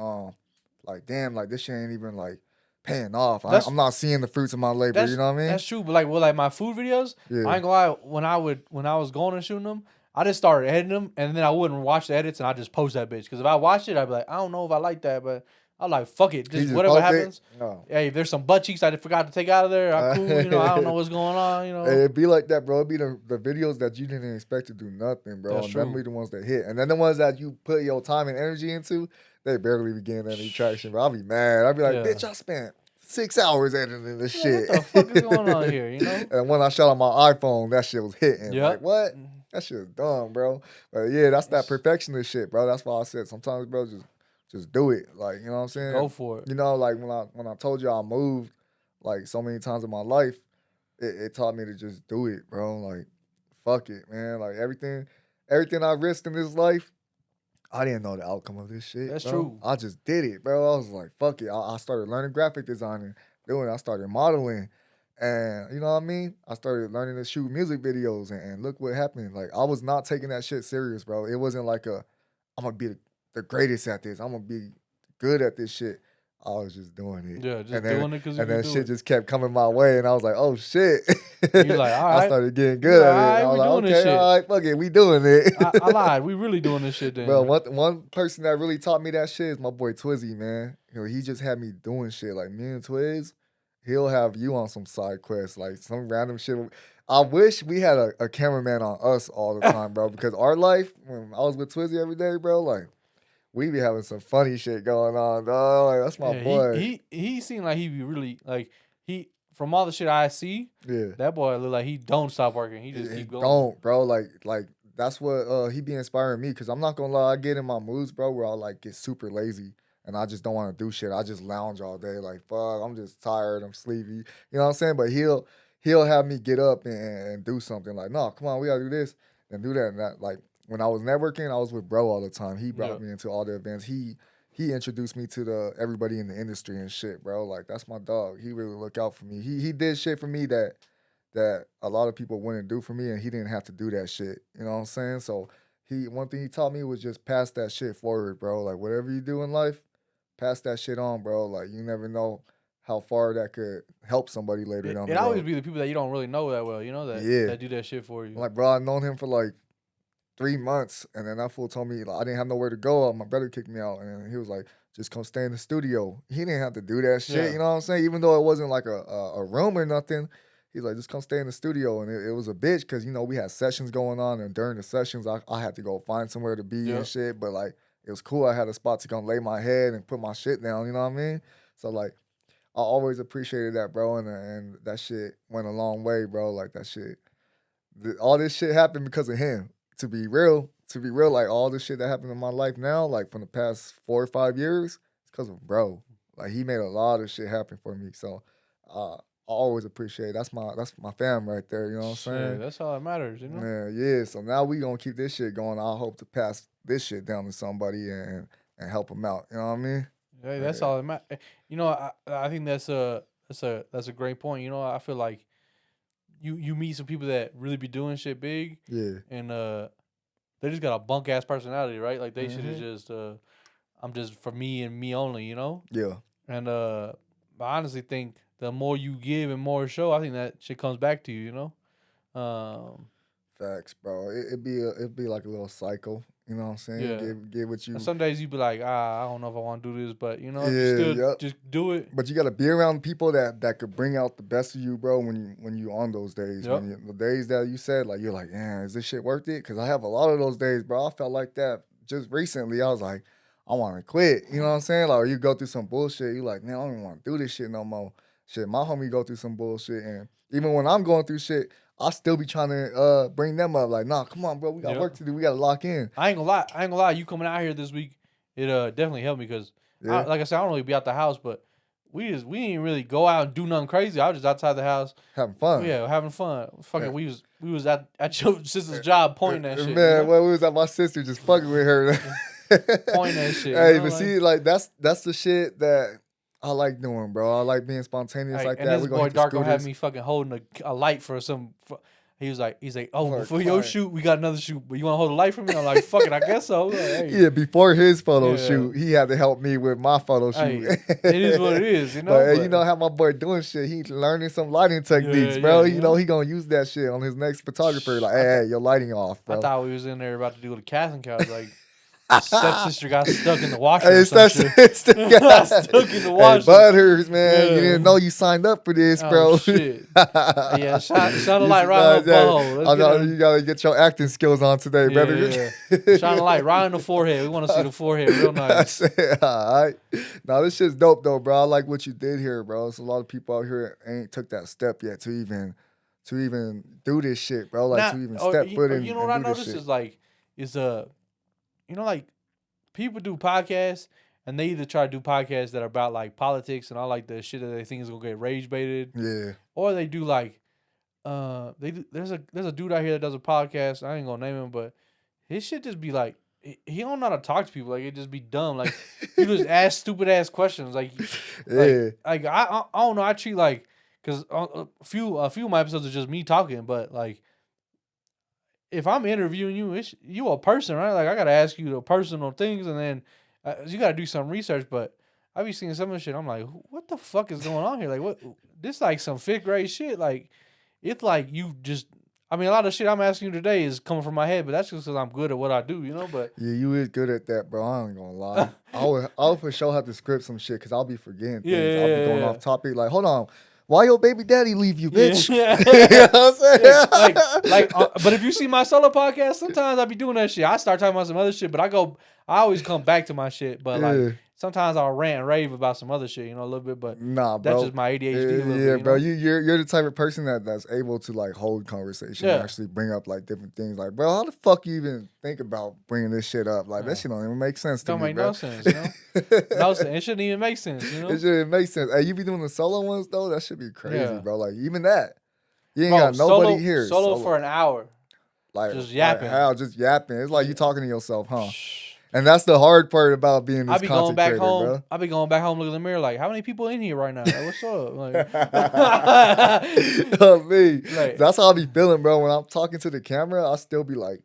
damn, like this shit ain't even like paying off. I'm not seeing the fruits of my labor. You know what I mean?
That's true. But like my food videos, I ain't gonna lie. When I was going and shooting them, I just started editing them, and then I wouldn't watch the edits, and I just post that bitch because if I watched it, I'd be like, I don't know if I like that, but. I'm like, fuck it. Just whatever happens.
No.
Hey, if there's some butt cheeks I forgot to take out of there, I'm cool. I don't know what's going on,
Hey, it'd be like that, bro. It'd be the videos that you didn't expect to do nothing, bro.
That's
and
true.
Them be the ones that hit. And then the ones that you put your time and energy into, they barely be getting any traction, bro. I'll be mad. I'll be like, bitch, I spent 6 hours editing this shit.
What the fuck is going on here,
And when I shot on my iPhone, that shit was hitting.
Yep.
Like, what? That shit was dumb, bro. But yeah, that's that perfectionist shit, bro. That's why I said sometimes, bro, just do it. Like, you know what I'm saying?
Go for it.
Like when I told you I moved like so many times in my life, it taught me to just do it, bro. Like, fuck it, man. Like everything I risked in this life, I didn't know the outcome of this shit.
That's
bro.
true.
I just did it, bro. I was like, fuck it. I started learning graphic designing, I started modeling. And you know what I mean? I started learning to shoot music videos and look what happened. Like I was not taking that shit serious, bro. It wasn't like I'm gonna be the greatest at this. I'm gonna be good at this shit. I was just doing it.
Yeah, doing it because you
And then shit
it.
just kept coming my way, and I was like, oh shit.
You like, all right.
I started getting good at it. I was like, okay, all right, fuck it, we doing it.
I lied. We really doing this shit then.
Bro, one person that really taught me that shit is my boy Twizzy, man. He just had me doing shit. Like me and Twiz, he'll have you on some side quests, like some random shit. I wish we had a cameraman on us all the time, bro, because our life, when I was with Twizzy every day, bro, like, we be having some funny shit going on, dog. Like, that's my boy.
He seemed like he be really, like, from all the shit I see, that boy look like he don't stop working. He just keep going.
Don't, bro. Like that's what he be inspiring me, because I'm not going to lie, I get in my moods, bro, where I, like, get super lazy. And I just don't want to do shit. I just lounge all day. Like, fuck, I'm just tired. I'm sleepy. You know what I'm saying? But he'll have me get up and do something. Like, no, come on, we got to do this and do that. And that, like, when I was networking, I was with bro all the time. He brought me into all the events. He he introduced me to everybody in the industry and shit, bro. Like that's my dog. He really look out for me. He did shit for me that a lot of people wouldn't do for me, and he didn't have to do that shit. You know what I'm saying? So one thing he taught me was just pass that shit forward, bro. Like whatever you do in life, pass that shit on, bro. Like you never know how far that could help somebody later down the
It always
road.
be the people that you don't really know that well, you know,
Yeah.
that do that shit for you.
Like, bro, I known him for like 3 months, and then that fool told me like, I didn't have nowhere to go. My brother kicked me out, and he was like, "Just come stay in the studio." He didn't have to do that shit.
Yeah.
You know what I'm saying? Even though it wasn't like a room or nothing, he's like, "Just come stay in the studio." And it was a bitch because we had sessions going on, and during the sessions, I had to go find somewhere to be and shit. But like, it was cool. I had a spot to come lay my head and put my shit down. You know what I mean? So like, I always appreciated that, bro, and that shit went a long way, bro. Like that shit, all this shit happened because of him. To be real, like all this shit that happened in my life now, like from the past 4 or 5 years, it's because of bro. Like he made a lot of shit happen for me. So I always appreciate it. That's my fam right there. You know what I'm saying?
That's all that matters, you know.
Yeah. So now we gonna keep this shit going. I hope to pass this shit down to somebody and help them out. You know what I mean?
Hey, that's all that matters. You know, I think that's a great point. You know, I feel like you meet some people that really be doing shit big.
Yeah.
And they just got a bunk ass personality, right? Like they should have just I'm just for me and me only, you know?
Yeah.
And I honestly think the more you give and more show, I think that shit comes back to you, you know?
Facts, bro. It'd be like a little cycle. You know what I'm saying?
Yeah.
Give what you.
And some days you be like, I don't know if I want to do this, but you know, just do it.
But you gotta be around people that could bring out the best of you, bro. When you on those days, the days that you said like you're like, is this shit worth it? Because I have a lot of those days, bro. I felt like that just recently. I was like, I want to quit. You know what I'm saying? Like you go through some bullshit, you like, man, I don't even want to do this shit no more. Shit, my homie go through some bullshit, and even when I'm going through shit, I still be trying to bring them up. Like, nah, come on, bro. We got work to do. We got to lock in.
I ain't gonna lie. You coming out here this week, it definitely helped me because, like I said, I don't really be out the house, but we didn't really go out and do nothing crazy. I was just outside the house
having fun.
Yeah, having fun. Fucking, we was at your sister's job pointing that shit.
Man, you know? Well, we was at my sister just fucking with her.
Pointing that shit.
Hey, but see, like that's the shit that I like doing, bro. I like being spontaneous like
and
that.
This boy Darko had me fucking holding a light for some. He was like, oh, before your shoot, we got another shoot, but you want to hold a light for me? I'm like, fuck it, I guess so. Like, hey.
Yeah, before his photo shoot, he had to help me with my photo shoot.
It is what it is, you know.
But you know how my boy doing shit. He's learning some lighting techniques, bro. You know he gonna use that shit on his next photographer. Like, hey, your lighting off, bro.
I thought we was in there about to do the casting couch, like. Stepsister got stuck in the washer. Hey, stepsister
got
stuck in the washer.
Hey, Butters, man, you didn't know you signed up for this, bro.
Oh, shit. Yeah, shine a light right on the butthole.
I know you gotta get your acting skills on today, brother.
Yeah. Shine a light right on the forehead. We want to see the forehead real nice.
All right. Now this shit's dope though, bro. I like what you did here, bro. There's a lot of people out here ain't took that step yet to even do this shit, bro. Like to even step foot in.
You know what I noticed is like you know, like people do podcasts and they either try to do podcasts that are about like politics and all like the shit that they think is gonna get rage baited.
Yeah.
Or they do like there's a dude out here that does a podcast. I ain't gonna name him, but his shit just be like he don't know how to talk to people. Like it just be dumb. Like you just ask stupid ass questions. Like like I don't know. I treat like because a few of my episodes are just me talking, but like. If I'm interviewing you, you a person, right? Like I gotta ask you the personal things, and then you gotta do some research. But I be seeing some of the shit. I'm like, what the fuck is going on here? Like, what? This like some fifth grade shit. Like, it's like you just. I mean, a lot of shit I'm asking you today is coming from my head, but that's just because I'm good at what I do, you know. But
yeah, you is good at that, bro. I ain't gonna lie. I'll for sure have to script some shit because I'll be forgetting things. I'll be going off topic. Like, hold on. Why your baby daddy leave you, bitch?
Yeah.
You know what I'm saying?
But if you see my solo podcast, sometimes I be doing that shit. I start talking about some other shit, but I always come back to my shit. But like sometimes I'll rant and rave about some other shit, you know, a little bit. But
nah, bro.
That's just my ADHD.
Yeah, bro. You're the type of person that's able to like hold conversation and actually bring up like different things. Like, bro, how the fuck you even think about bringing this shit up? Like that shit don't even make sense to me. Don't make
no sense, you know. No sense. It shouldn't even make sense, you know.
It shouldn't make sense. Hey, you be doing the solo ones though? That should be crazy, bro. Like even that, you ain't got nobody here.
Solo for an hour.
Like
just yapping.
Like how? Just yapping. It's like you talking to yourself, huh? And that's the hard part about being
I
this
be going
content
back
creator,
home.
bro.
I be going back home, looking in the mirror like, how many people in here right now? Like, what's up?
Me.
Like,
That's how I be feeling, bro. When I'm talking to the camera, I still be like,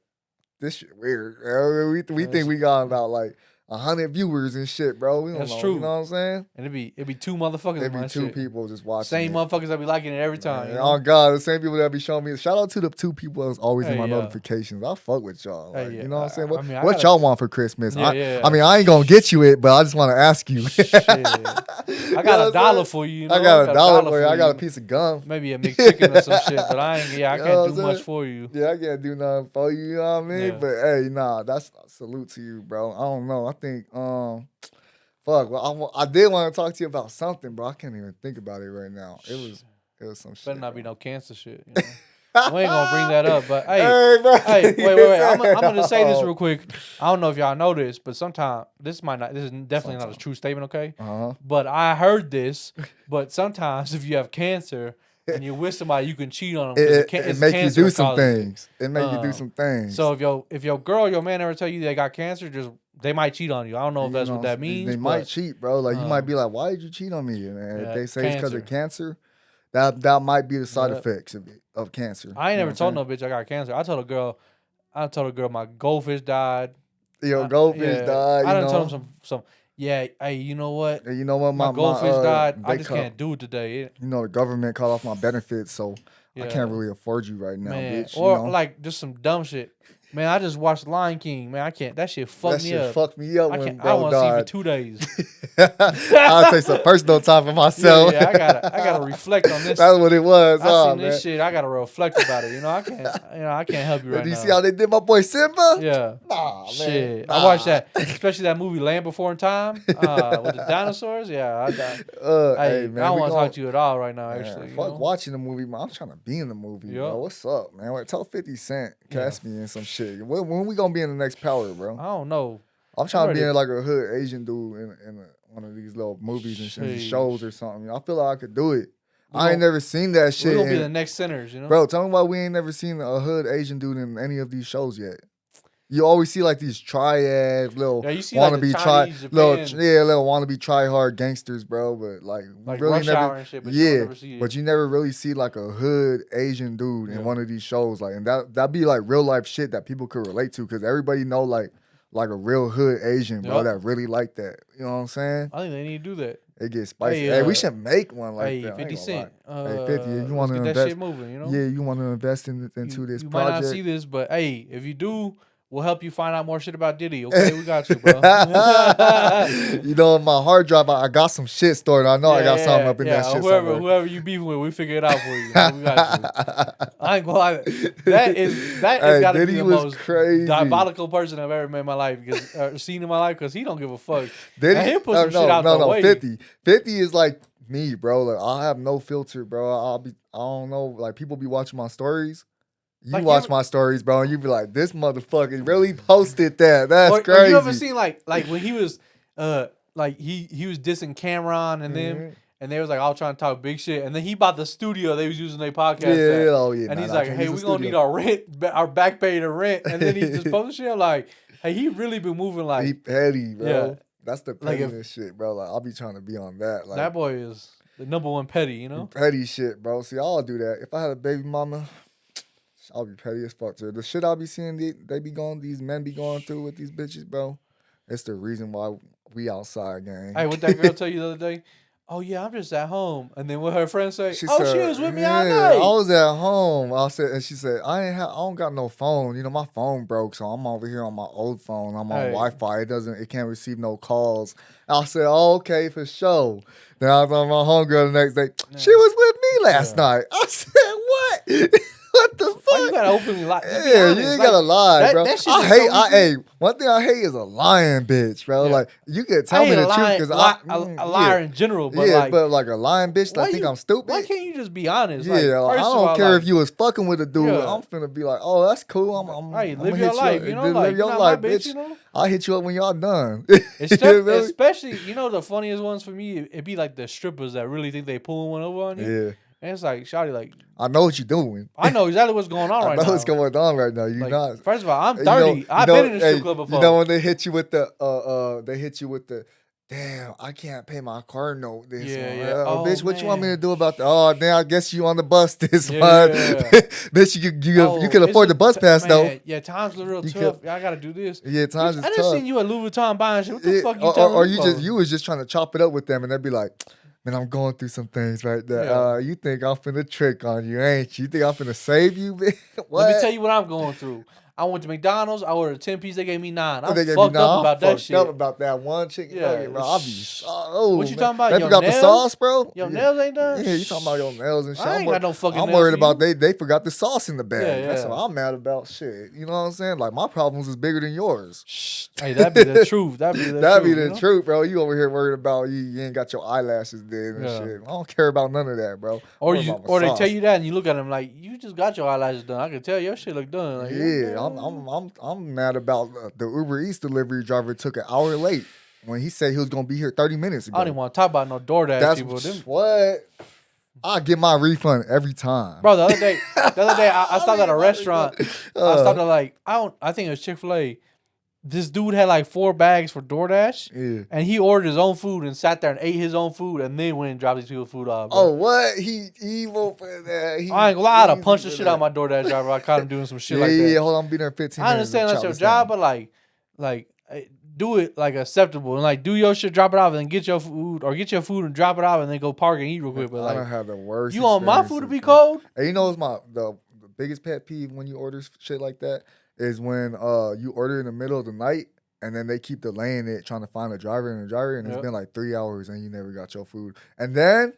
this shit weird. Bro. We think we got about like 100 viewers and shit, bro. We don't
That's
know.
true.
You know what I'm saying?
and it'd be two motherfuckers in
It'd
my
be two
shit.
people just watching.
Same motherfuckers that be liking it every time.
Man,
You know?
oh God, the same people that be showing me. Shout out to the 2 people that's always in
Hey,
my
yeah.
notifications. I fuck with y'all.
Hey,
Like,
yeah.
you know what I'm saying? What,
I mean, I
what
gotta-
y'all want for Christmas?
Yeah,
I mean, I ain't gonna get you it, but I just want to ask you.
Shit. I got $1 for you. You know?
I got $1 for you. I got a piece of gum.
Maybe a McChicken or some shit, but I ain't. Yeah, I
You know
can't
what
do
I'm
much
saying?
for you.
Yeah, I can't do nothing for you. You know what I mean?
Yeah.
But hey, nah, that's salute to you, bro. I don't know. I think fuck. Well, I did want to talk to you about something, bro. I can't even think about it right now. It was some shit.
Better not be
bro.
no cancer shit. You know? We ain't gonna bring that up, but hey,
bro.
hey, wait. I'm gonna say this real quick. I don't know if y'all know this, but sometimes this is definitely not a true statement, okay?
Uh-huh.
But I heard this. But sometimes if you have cancer and you're with somebody, you can cheat on them.
It make you do some things. It make you do some things.
So if your girl, or your man ever tell you they got cancer, they might cheat on you. I don't know if that's what that means.
They might cheat, bro. Like you might be like, "Why did you cheat on me?" And if they say it's because of cancer, that might be the side effects of cancer.
I ain't never told no bitch I got cancer. I told a girl my goldfish died.
Your goldfish died.
I done told him some. Yeah, hey, you know what?
You know what?
My goldfish died. I just can't do it today.
You know the government cut off my benefits, so I can't really afford you right now, bitch.
Or
you know?
like just some dumb shit. Man, I just watched Lion King. Man, I can't. That shit fucked me up.
That shit fucked me up when bro
I want to see
died.
for 2 days.
I'll take some personal time for myself.
Yeah, I gotta reflect on this.
That's what it was.
I seen this shit. I gotta reflect about it. You know, I can't help you right
Did you
now.
see how they did my boy Simba?
Yeah.
Nah, man.
Shit.
Nah.
I watched that, especially that movie Land Before in Time with the dinosaurs. Yeah,
Hey, man,
I don't want to talk to you at all right now. Actually,
fuck watching the movie, man. I'm trying to be in the movie, bro. What's up, man? Wait, tell 50 Cent, cast me in some shit. When we gonna be in the next Power, bro?
I don't know.
I'm trying to be in like a hood Asian dude in one of these little movies and shows or something. I feel like I could do it. I ain't never seen that shit.
We're gonna be the next Sinners, you know?
Bro, tell me why we ain't never seen a hood Asian dude in any of these shows yet. You always see like these triads, little wannabe little wannabe try hard gangsters, bro. But like really
Rush
never,
Hour and shit. But you never see it.
But you never really see like a hood Asian dude in one of these shows, like, and that'd be like real life shit that people could relate to because everybody know like a real hood Asian, bro, that really like that. You know what I'm saying?
I think they need to do that.
It gets spicy. Hey, we should make one like that.
50 Cent.
Hey, 50, if you want to invest,
that shit moving, you know?
Yeah, you want to invest into this project.
You might not see this, but hey, if you do, we'll help you find out more shit about Diddy. Okay, we got you, bro.
You know, in my hard drive, I got some shit stored. I know I got something up in that shit somewhere.
Whoever you beefing with, we figure it out for you. We got you. I ain't gonna lie. That is gotta be the most
crazy.
diabolical person I've ever met in my life because seen in my life because he don't give a fuck.
Diddy,
he'll put some shit out the way.
50 is like me, bro. Like I have no filter, bro. I don't know. Like people be watching my stories. You watch my stories, bro, and you be like, "This motherfucker really posted that. That's crazy."
Or you ever seen like when he was he was dissing Cameron and them, and they was like all trying to talk big shit, and then he bought the studio they was using their podcast. And he's like, "Hey, we gonna need our back pay to rent," and then he just posted shit. I'm like, "Hey, he really been moving like
he petty, bro."
Yeah.
That's the pettiness shit, bro. Like I'll be trying to be on that. Like
that boy is the #1 petty, you know.
Petty shit, bro. See, I'll do that if I had a baby mama. I'll be petty as fuck to her. The shit I'll be seeing these men be going through with these bitches, bro. It's the reason why we outside, gang.
Hey, what that girl tell you the other day? Oh yeah, I'm just at home. And then what her friends say? She was with me all night.
I was at home. And she said, I don't got no phone. You know, my phone broke, so I'm over here on my old phone. I'm on Wi-Fi. It can't receive no calls. I said, oh, okay, for sure. Then I was on my homegirl the next day. She was with me last night. I said, what? What the fuck?
Why you gotta openly lie?
Yeah, you ain't gotta lie, bro. One thing I hate is a lying bitch, bro. Yeah. Like you can tell me the truth because
a liar in general, but
but like a lying bitch that think I'm stupid.
Why can't you just be honest?
Yeah, I don't care if you was fucking with a dude. I'm finna be like, oh, that's cool. I'm
live your life, you know,
live your life, bitch.
You know?
I'll hit you up when y'all done.
Especially, you know, the funniest ones for me, it'd be like the strippers that really think they pulling one over on you.
Yeah.
And it's like, shawty, like,
I know what you're doing.
I know exactly what's going on
I
right
know
now.
what's going on right now. You
Like,
not.
first of all, I'm
You
30.
know,
I've been in a strip club before.
You know when they hit you with the damn, I can't pay my car note this one.
Yeah.
Oh, bitch, what you want me
man.
to do about that? Oh, damn, I guess you on the bus this
Yeah.
month. Bitch, you can afford the bus pass though.
Yeah, times are real
You
tough. I gotta do this.
Yeah, times
Bitch,
is
I
tough.
just seen you at Louis Vuitton buying shit. What the
Yeah,
fuck you telling me for?
you was just trying to chop it up with them, and they'd be like, "Man, I'm going through some things right there.
Yeah.
You think I'm finna trick on you, ain't you? You think I'm finna save you, bitch? What?
Let me tell you what I'm going through. I went to McDonald's. I ordered a 10-piece. They gave me 9. I'm
They gave
fucked
me
up
nine.
about
I'm
that
fucked
shit.
up about that one chicken
Yeah.
nugget, bro. I'll be so.
What you talking about?
They
Your
forgot the
nails?
sauce, bro.
Your nails ain't done?
Yeah, you talking about your nails and shit.
I ain't got no fucking
I'm
nails
worried
for
about
you.
they forgot the sauce in the bag.
Yeah,
That's
yeah.
what I'm mad about. Shit, you know what I'm saying? Like my problems is bigger than yours.
Shh. Hey, that'd be the truth. That'd be the truth.
be the
you know?
truth, bro. You over here worried about you ain't got your eyelashes did and
Yeah.
shit. I don't care about none of that, bro.
Or
I'm worried
you,
about my
or they
sauce.
tell you that and you look at them like you just got your eyelashes done. I can tell your shit look done. Like,
Yeah, I'm mad about the Uber Eats delivery driver took an hour late when he said he was gonna be here 30 minutes ago.
I don't even want to talk about no DoorDash
That's
people. Them,
what I get my refund every time,
bro. The other day, I stopped at a restaurant. I stopped
Uh,
at like I think it was Chick-fil-A. This dude had like 4 bags for DoorDash,
yeah.
and he ordered his own food and sat there and ate his own food, and then went and dropped these people's food off. Bro.
Oh, what? He evil for that. He
I ain't gonna lie, I'd have
easy
punched the
for
shit
that.
out of my DoorDash driver. I caught him doing some shit
Yeah,
like that.
yeah. Hold on, I'll be there in 15
I
minutes.
understand that's your job, but like do it like acceptable and like do your shit, drop it off, and then get your food and drop it off, and then go park and eat real quick. But
I don't
like,
have the worst.
you want my food to
experiences,
be
bro.
cold?
And you know what's the biggest pet peeve when you order shit like that is when you order in the middle of the night and then they keep delaying it trying to find a driver and it's
Yep.
been like 3 hours and you never got your food. And then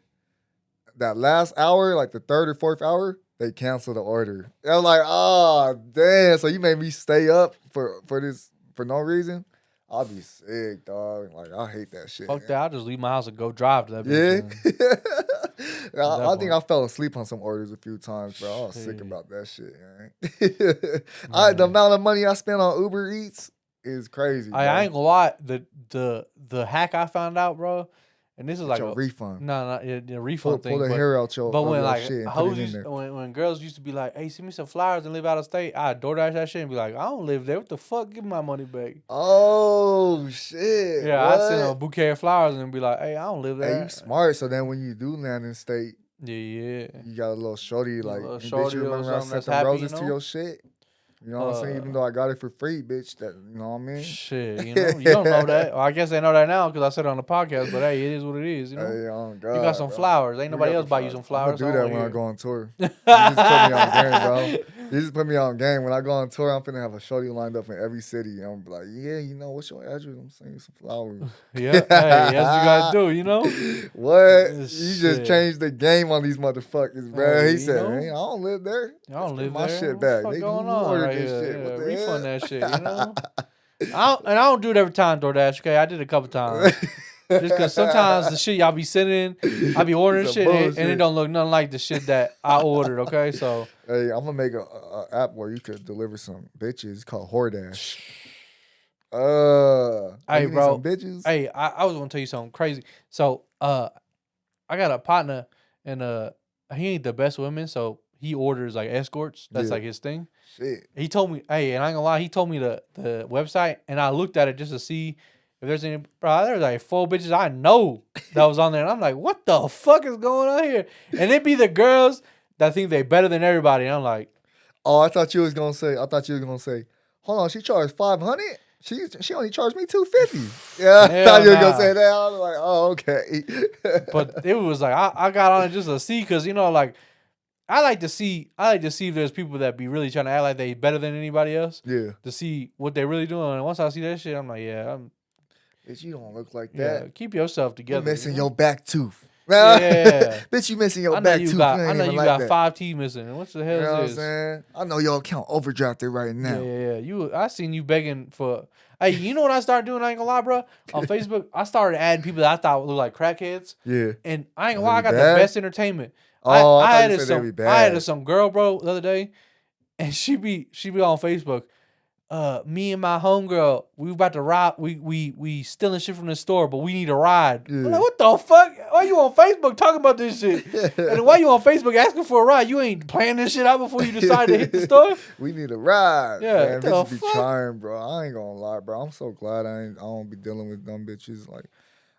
that last hour, like the third or fourth hour, they cancel the order. And I'm like, oh damn! So you made me stay up for this for no reason. I'll be sick, dog. Like I hate that shit.
Fuck that! I'll just leave my house and go drive to that.
Yeah.
Bitch,
I think I fell asleep on some orders a few times, bro. I was sick
Hey.
about that shit, man. The amount of money I spent on Uber Eats is crazy.
I ain't gonna lie. The hack I found out, bro, and this is like
your
a
refund.
the refund
Pull
thing.
the hair out your,
But when
your
like
shit and put
hoes
it in
used,
there.
when girls used to be like, "Hey, send me some flowers and live out of state," I DoorDash that shit and be like, "I don't live there. What the fuck? Give me my money back."
Oh shit!
Yeah,
what?
I send a bouquet of flowers and be like, "Hey, I don't live there."
Hey, you smart. So then when you do land in state,
Yeah.
you got a little shorty like,
little
"Hey,
shorty
bitch, you
or
remember I
something
sent
that's
the
happy,
roses
you
to
know?
your shit." You know what I'm saying? Even though I got it for free, bitch. That you know what I mean?
Shit, you know, you don't know that. Well, I guess they know that now because I said it on the podcast. But hey, it is what it is. You know,
Hey, oh God,
you got some
bro.
flowers. Ain't
You
nobody
got
else
the
buy you some flowers.
I'm gonna do
so
that when I
here.
go on tour. You just put me on game, bro. You just put me on game. When I go on tour, I'm finna have a shorty lined up in every city. I'm like, yeah, you know, what's your address? I'm sending you some flowers.
Yeah, hey, that's what you gotta do. You know,
What? You
Shit.
just changed the game on these motherfuckers, bro.
Hey,
He
you
said,
know?
"Hey, I don't live there.
I don't live
my
there.
shit
What
back.
the fuck
Nigga,
going
who
on
ordered
right
this
here?
shit?
Yeah,
What the
refund
hell?"
that shit. You know, I don't do it every time, DoorDash. Okay, I did it a couple times. Just because sometimes the shit y'all be sending, I be ordering
Some
shit and it
bullshit.
don't look nothing like the shit that I ordered. Okay, so
Hey, I'm gonna make a app where you could deliver some bitches. It's called Hordash.
Hey,
you need
bro.
some bitches.
Hey, I was gonna tell you something crazy. So, I got a partner, and he ain't the best women, so he orders like escorts. That's
Yeah.
like his thing.
Shit.
He told me, hey, and I ain't gonna lie, he told me the website, and I looked at it just to see if there's any. Bro, there's like 4 bitches I know that was on there, and I'm like, what the fuck is going on here? And it be the girls that think they better than everybody. And I'm like,
Oh, I thought you was gonna say. Hold on, she charged $500. She only charged me $250. Yeah, I
Hell
thought you were gonna
nah.
say that. I was like, oh, okay.
but it was like I got on it just to see, because you know, like I like to see if there's people that be really trying to act like they better than anybody else,
Yeah.
to see what they really doing. And once I see that shit, I'm like, yeah,
Bitch, you don't look like
yeah,
that.
keep yourself
You
together.
missing
you know?
your back tooth.
Yeah.
Bitch, you missing your
I know
back
you
tooth.
got,
You ain't
I know
even
you
like
got
that.
5 teeth missing. And what the hell
You know what I'm
is this?
saying? I know your account overdrafted right now.
Yeah. I seen you begging for. Hey, you know what I started doing? I ain't gonna lie, bro. On Facebook, I started adding people that I thought looked like crackheads.
Yeah.
And I ain't gonna
Was
lie, I
it
got
bad?
the best entertainment.
Oh, I thought you
added
said they'd be
I
bad.
added some girl, bro, the other day, and she be on Facebook. me and my homegirl, we about to ride. We stealing shit from the store, but we need a ride.
Yeah.
I'm like, what the fuck? Why you on Facebook talking about this shit? And then why you on Facebook asking for a ride? You ain't planning this shit out before you decide to hit the store.
We need a ride.
Yeah,
Man,
what the
bitches be
fuck?
trying, bro. I ain't gonna lie, bro. I'm so glad I don't be dealing with dumb bitches. Like,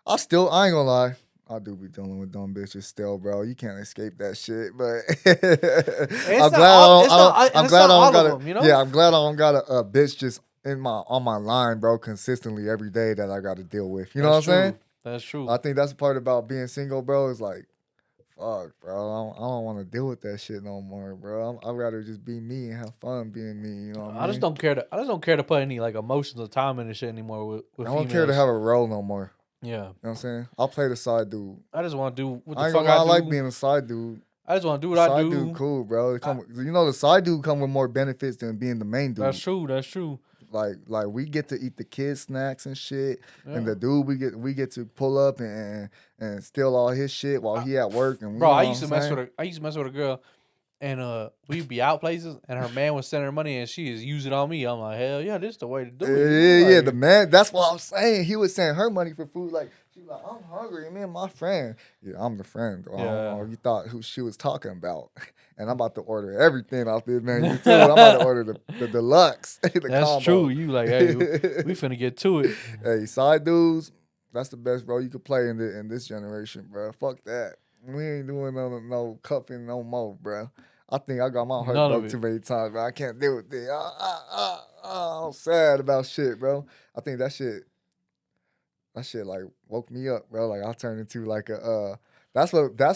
I ain't gonna lie. I do be dealing with dumb bitches still, bro. You can't escape that shit. But I'm glad I don't got
them, you know?
Yeah, I'm glad I don't got a bitch just on my line, bro, consistently every day that I got to deal with. You know what I'm saying?
That's true.
I think that's the part about being single, bro. Is like, fuck, bro. I don't want to deal with that shit no more, bro. I'd rather just be me and have fun being me. You know what I mean?
I just don't care to put any like emotions or time in this shit anymore with
I don't
females.
care to have a role no more.
Yeah.
You know what I'm saying? I'll play the side dude.
I just want to do what the
I ain't
fuck
gonna lie,
I
I
do.
like being a side dude.
I just want to do what I
Side
do.
dude cool, bro. You know, the side dude come with more benefits than being the main dude.
That's true. That's true.
Like we get to eat the kids' snacks and shit,
Yeah.
and the dude we get to pull up and steal all his shit while he at work. And
Bro,
you know
I
what
used to
I'm
mess
saying?
with a girl, and we'd be out places, and her man was sending her money, and she is using on me. I'm like, hell yeah, this is the way to do it.
Yeah,
Like,
the man. That's what I'm saying. He was sending her money for food. Like she was like, I'm hungry. Me and my friend. Yeah, I'm the friend. I don't know. You thought who she was talking about. And I'm about to order everything off this menu too. I'm about to order the deluxe. The
That's
combo.
true. You like, hey, we finna get to it.
Hey, side dudes, that's the best role you could play in this generation, bro. Fuck that. We ain't doing no cuffing no more, bro. I think I got my heart
None of
broke
it.
too many times, bro. I can't deal with it. I'm sad about shit, bro. I think that shit like woke me up, bro. Like I turned into like a that's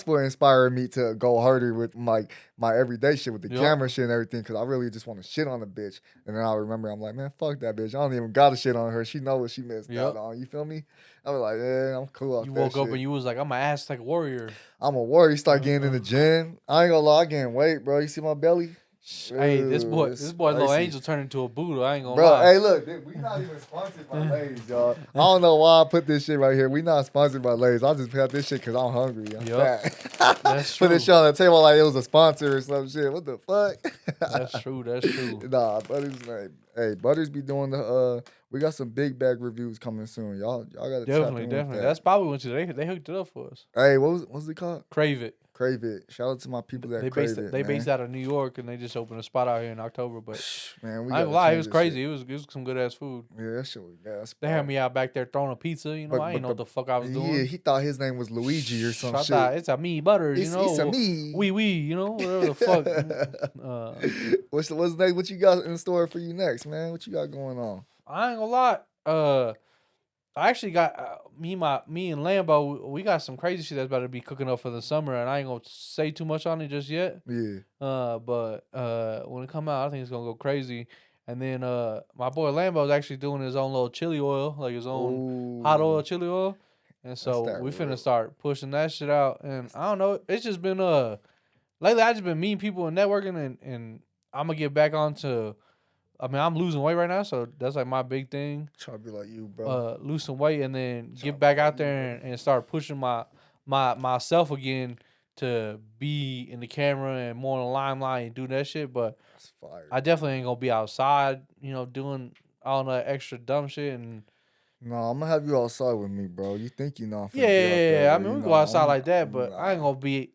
what inspired me to go harder with my everyday shit with the
Yup.
camera shit and everything, because I really just want to shit on the bitch. And then I remember I'm like, man, fuck that bitch. I don't even got to shit on her. She know what she missed
Yup.
out on. You feel me? I was like, yeah, I'm cool off
You
that
woke up
shit.
and you was like, I'm an Aztec warrior.
I'm a warrior. You start getting in the gym. I ain't gonna lie, I gained weight, bro. You see my belly?
Hey, this boy,
it's
little
spicy.
angel turned into a Buddha. I ain't gonna
Bro,
lie.
hey, look, we not even sponsored by Lay's, y'all. I don't know why I put this shit right here. We not sponsored by Lay's. I just got this shit because I'm hungry. I'm fat.
That's
Put
true.
this shit on the table like it was a sponsor or some shit. What the fuck?
That's true. That's true.
Nah, Butters, like, hey, Butters be doing the we got some big bag reviews coming soon. Y'all gotta
Definitely.
tap in with that.
That's probably what they hooked it up for us.
Hey, what's it called?
Crave It.
Crave It. Shout out to my people that crave it.
They
man.
based out of New York, and they just opened a spot out here in October. But
Man, we
I ain't
gotta
gonna lie, it
change
was
this
crazy.
shit.
It was some good ass food.
Yeah, that shit was gas.
They had me out back there throwing a pizza. You know, I didn't know what the fuck I was doing.
Yeah, he thought his name was Luigi or some
I
shit.
thought it's a me Butters.
It's,
You know,
it's a me.
we. You know, whatever the fuck.
What's next? What you got in store for you next, man? What you got going on?
I ain't gonna lie. I actually got me and Lambo. We got some crazy shit that's about to be cooking up for the summer, and I ain't gonna say too much on it just yet.
Yeah.
But when it come out, I think it's gonna go crazy. And then my boy Lambo's actually doing his own little chili oil, like his own hot oil chili oil. And so we finna start pushing that shit out. And I don't know, it's just been lately I just been meeting people and networking, and I'm gonna get back onto. I mean, I'm losing weight right now, so that's like my big thing.
Try to be like you, bro.
Lose some weight and then get back out there and start pushing myself again to be in the camera and more in the limelight and do that shit. But
That's fire.
I definitely ain't gonna be outside, you know, doing all that extra dumb shit. And
No, I'm gonna have you outside with me, bro. You think you know? I'm finna
yeah,
get out there,
I
but
mean,
you
we
know,
go outside like that, but I ain't gonna be.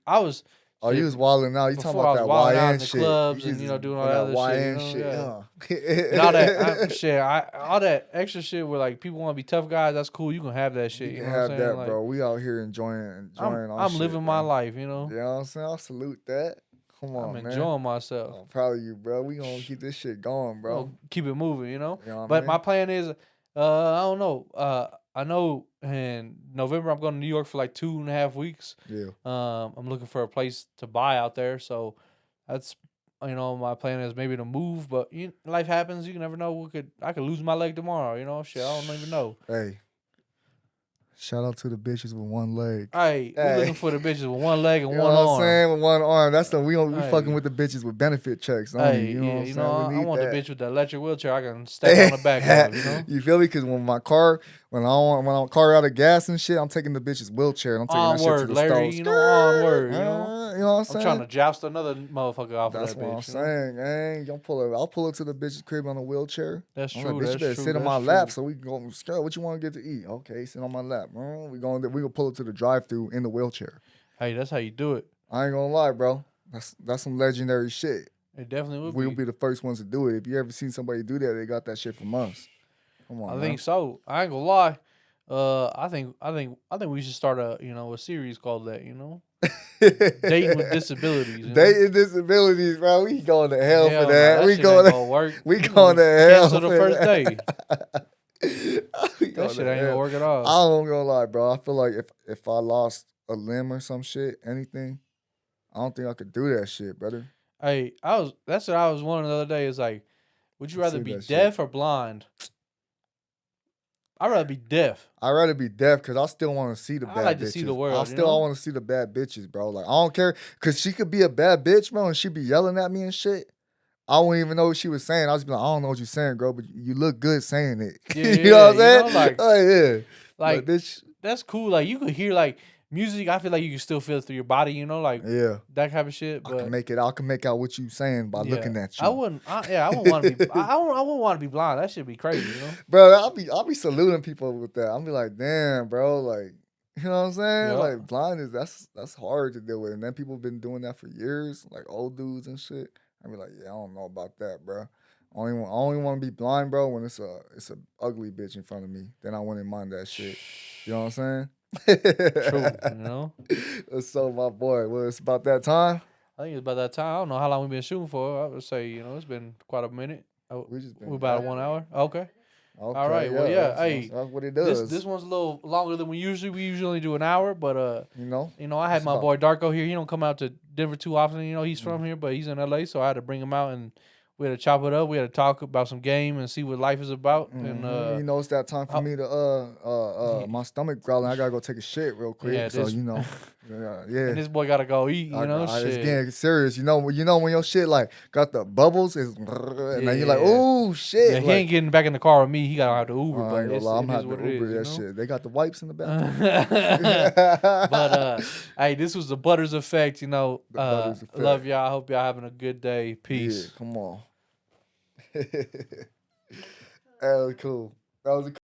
Oh, you was wilding out. You talking
Before I
about
was wilding out
that
in
YN
the
shit?
clubs
You
and, you
just
know, doing
on
all
that
that
YN
shit, you know,
shit.
and all that shit, all that extra shit where like people want to be tough guys. That's cool. You can have that shit.
You
You
can
know what I'm
have
saying?
that,
Like,
bro. We out here enjoying our
I'm
shit,
living my
man.
life. You know,
You know what I'm saying? I'll salute that. Come on,
I'm
man.
enjoying myself.
I'm proud of you, bro. We gonna keep this shit going, bro.
We'll keep it moving, you know.
You know what I
But
mean?
my plan is, I don't know. I know in November I'm going to New York for like 2.5 weeks.
Yeah.
I'm looking for a place to buy out there, so that's my plan is maybe to move. But life happens. You never know. I could lose my leg tomorrow. You know, shit. I don't even know.
Hey, Shout out to the bitches with one leg.
Hey, we looking for the bitches with one leg and
You know
one
what I'm
arm.
saying? With one arm. That's the we
Hey.
fucking with the bitches with benefit checks only.
Hey,
You know
yeah,
what I'm
you
saying?
know,
We
I
need
want
that.
the bitch with the electric wheelchair. I can step on the back of, you know.
You feel me? Because when my car out of gas and shit, I'm taking the bitch's wheelchair and I'm taking that shit to
Onward,
the
Larry,
store.
you know, onward, you know.
You know what I'm
I'm
saying?
trying to joust another motherfucker off
That's
of that
what
bitch.
I'm saying, gang. I'll pull up to the bitch's crib on a wheelchair.
That's
I'm
true.
like, bitch, you better sit on my lap so we can go. Scott, what you want to get to eat? Okay, sit on my lap. We gonna pull up to the drive-thru in the wheelchair.
Hey, that's how you do it.
I ain't gonna lie, bro. That's some legendary shit.
It definitely would
We'll be the first ones to do it. If you ever seen somebody do that, they got that shit from us. Come on,
I think so. I ain't gonna lie. I think we should start a series called that. You know, dating with disabilities.
Dating disabilities, bro. We going to hell for that.
Nah,
we
shit
going
ain't
to
gonna work.
We going to hell.
Cancel the first day.
That
shit ain't gonna work at all.
I don't gonna lie, bro. I feel like if I lost a limb or some shit, anything, I don't think I could do that shit, brother.
Hey, that's what I was wondering the other day. Is like, would you rather be
that
deaf or blind? I'd rather be deaf.
I'd rather be deaf because I still want to see the bad bitches. I
like to see the world.
I want to see the bad bitches, bro. Like, I don't care because she could be a bad bitch, bro, and she be yelling at me and shit. I wouldn't even know what she was saying. I was be like, I don't know what you're saying, girl, but you look good saying it.
Yeah,
you know what I'm saying?
You know, like,
oh, yeah.
Like,
bitch.
That's cool. Like, you could hear, like, music. I feel like you can still feel it through your body, you know? Like, that type of shit. But
I can make out what you saying by looking at you.
I wouldn't want to be, I wouldn't want to be blind. That should be crazy, you know?
Bro, I'll be saluting people with that. I'll be like, damn, bro, like, you know what I'm saying?
Yep.
Like, blind that's hard to deal with. And then people been doing that for years, like old dudes and shit. I be like, yeah, I don't know about that, bro. I only want to be blind, bro, when it's a ugly bitch in front of me. Then I wouldn't mind that shit. You know what I'm saying?
True, you know?
So, my boy, well, it's about that time.
I think it's about that time. I don't know how long we've been shooting for. I would say, it's been quite a minute. We're about 1 hour. Okay. All right. Well, yeah. Hey,
that's what it does.
This one's a little longer than we usually only do an hour, but
you know,
I had my boy Darko here. He don't come out to Denver too often. You know, he's from here, but he's in LA, so I had to bring him out and we had to chop it up. We had to talk about some game and see what life is about. And
it's that time for me to my stomach growling. I gotta go take a shit real quick.
Yeah,
so
And this boy gotta go eat. Shit.
It's getting serious. You know when your shit like got the bubbles, and then you're like, oh shit.
Yeah, he ain't getting back in the car with me. He gotta have to Uber.
But I'm gonna have to Uber that shit. They got the wipes in the bathroom.
But hey, this was the Butters Effect.
Butters Effect.
Love y'all. I hope y'all having a good day. Peace.
Yeah, come on. That was cool. That was a cool.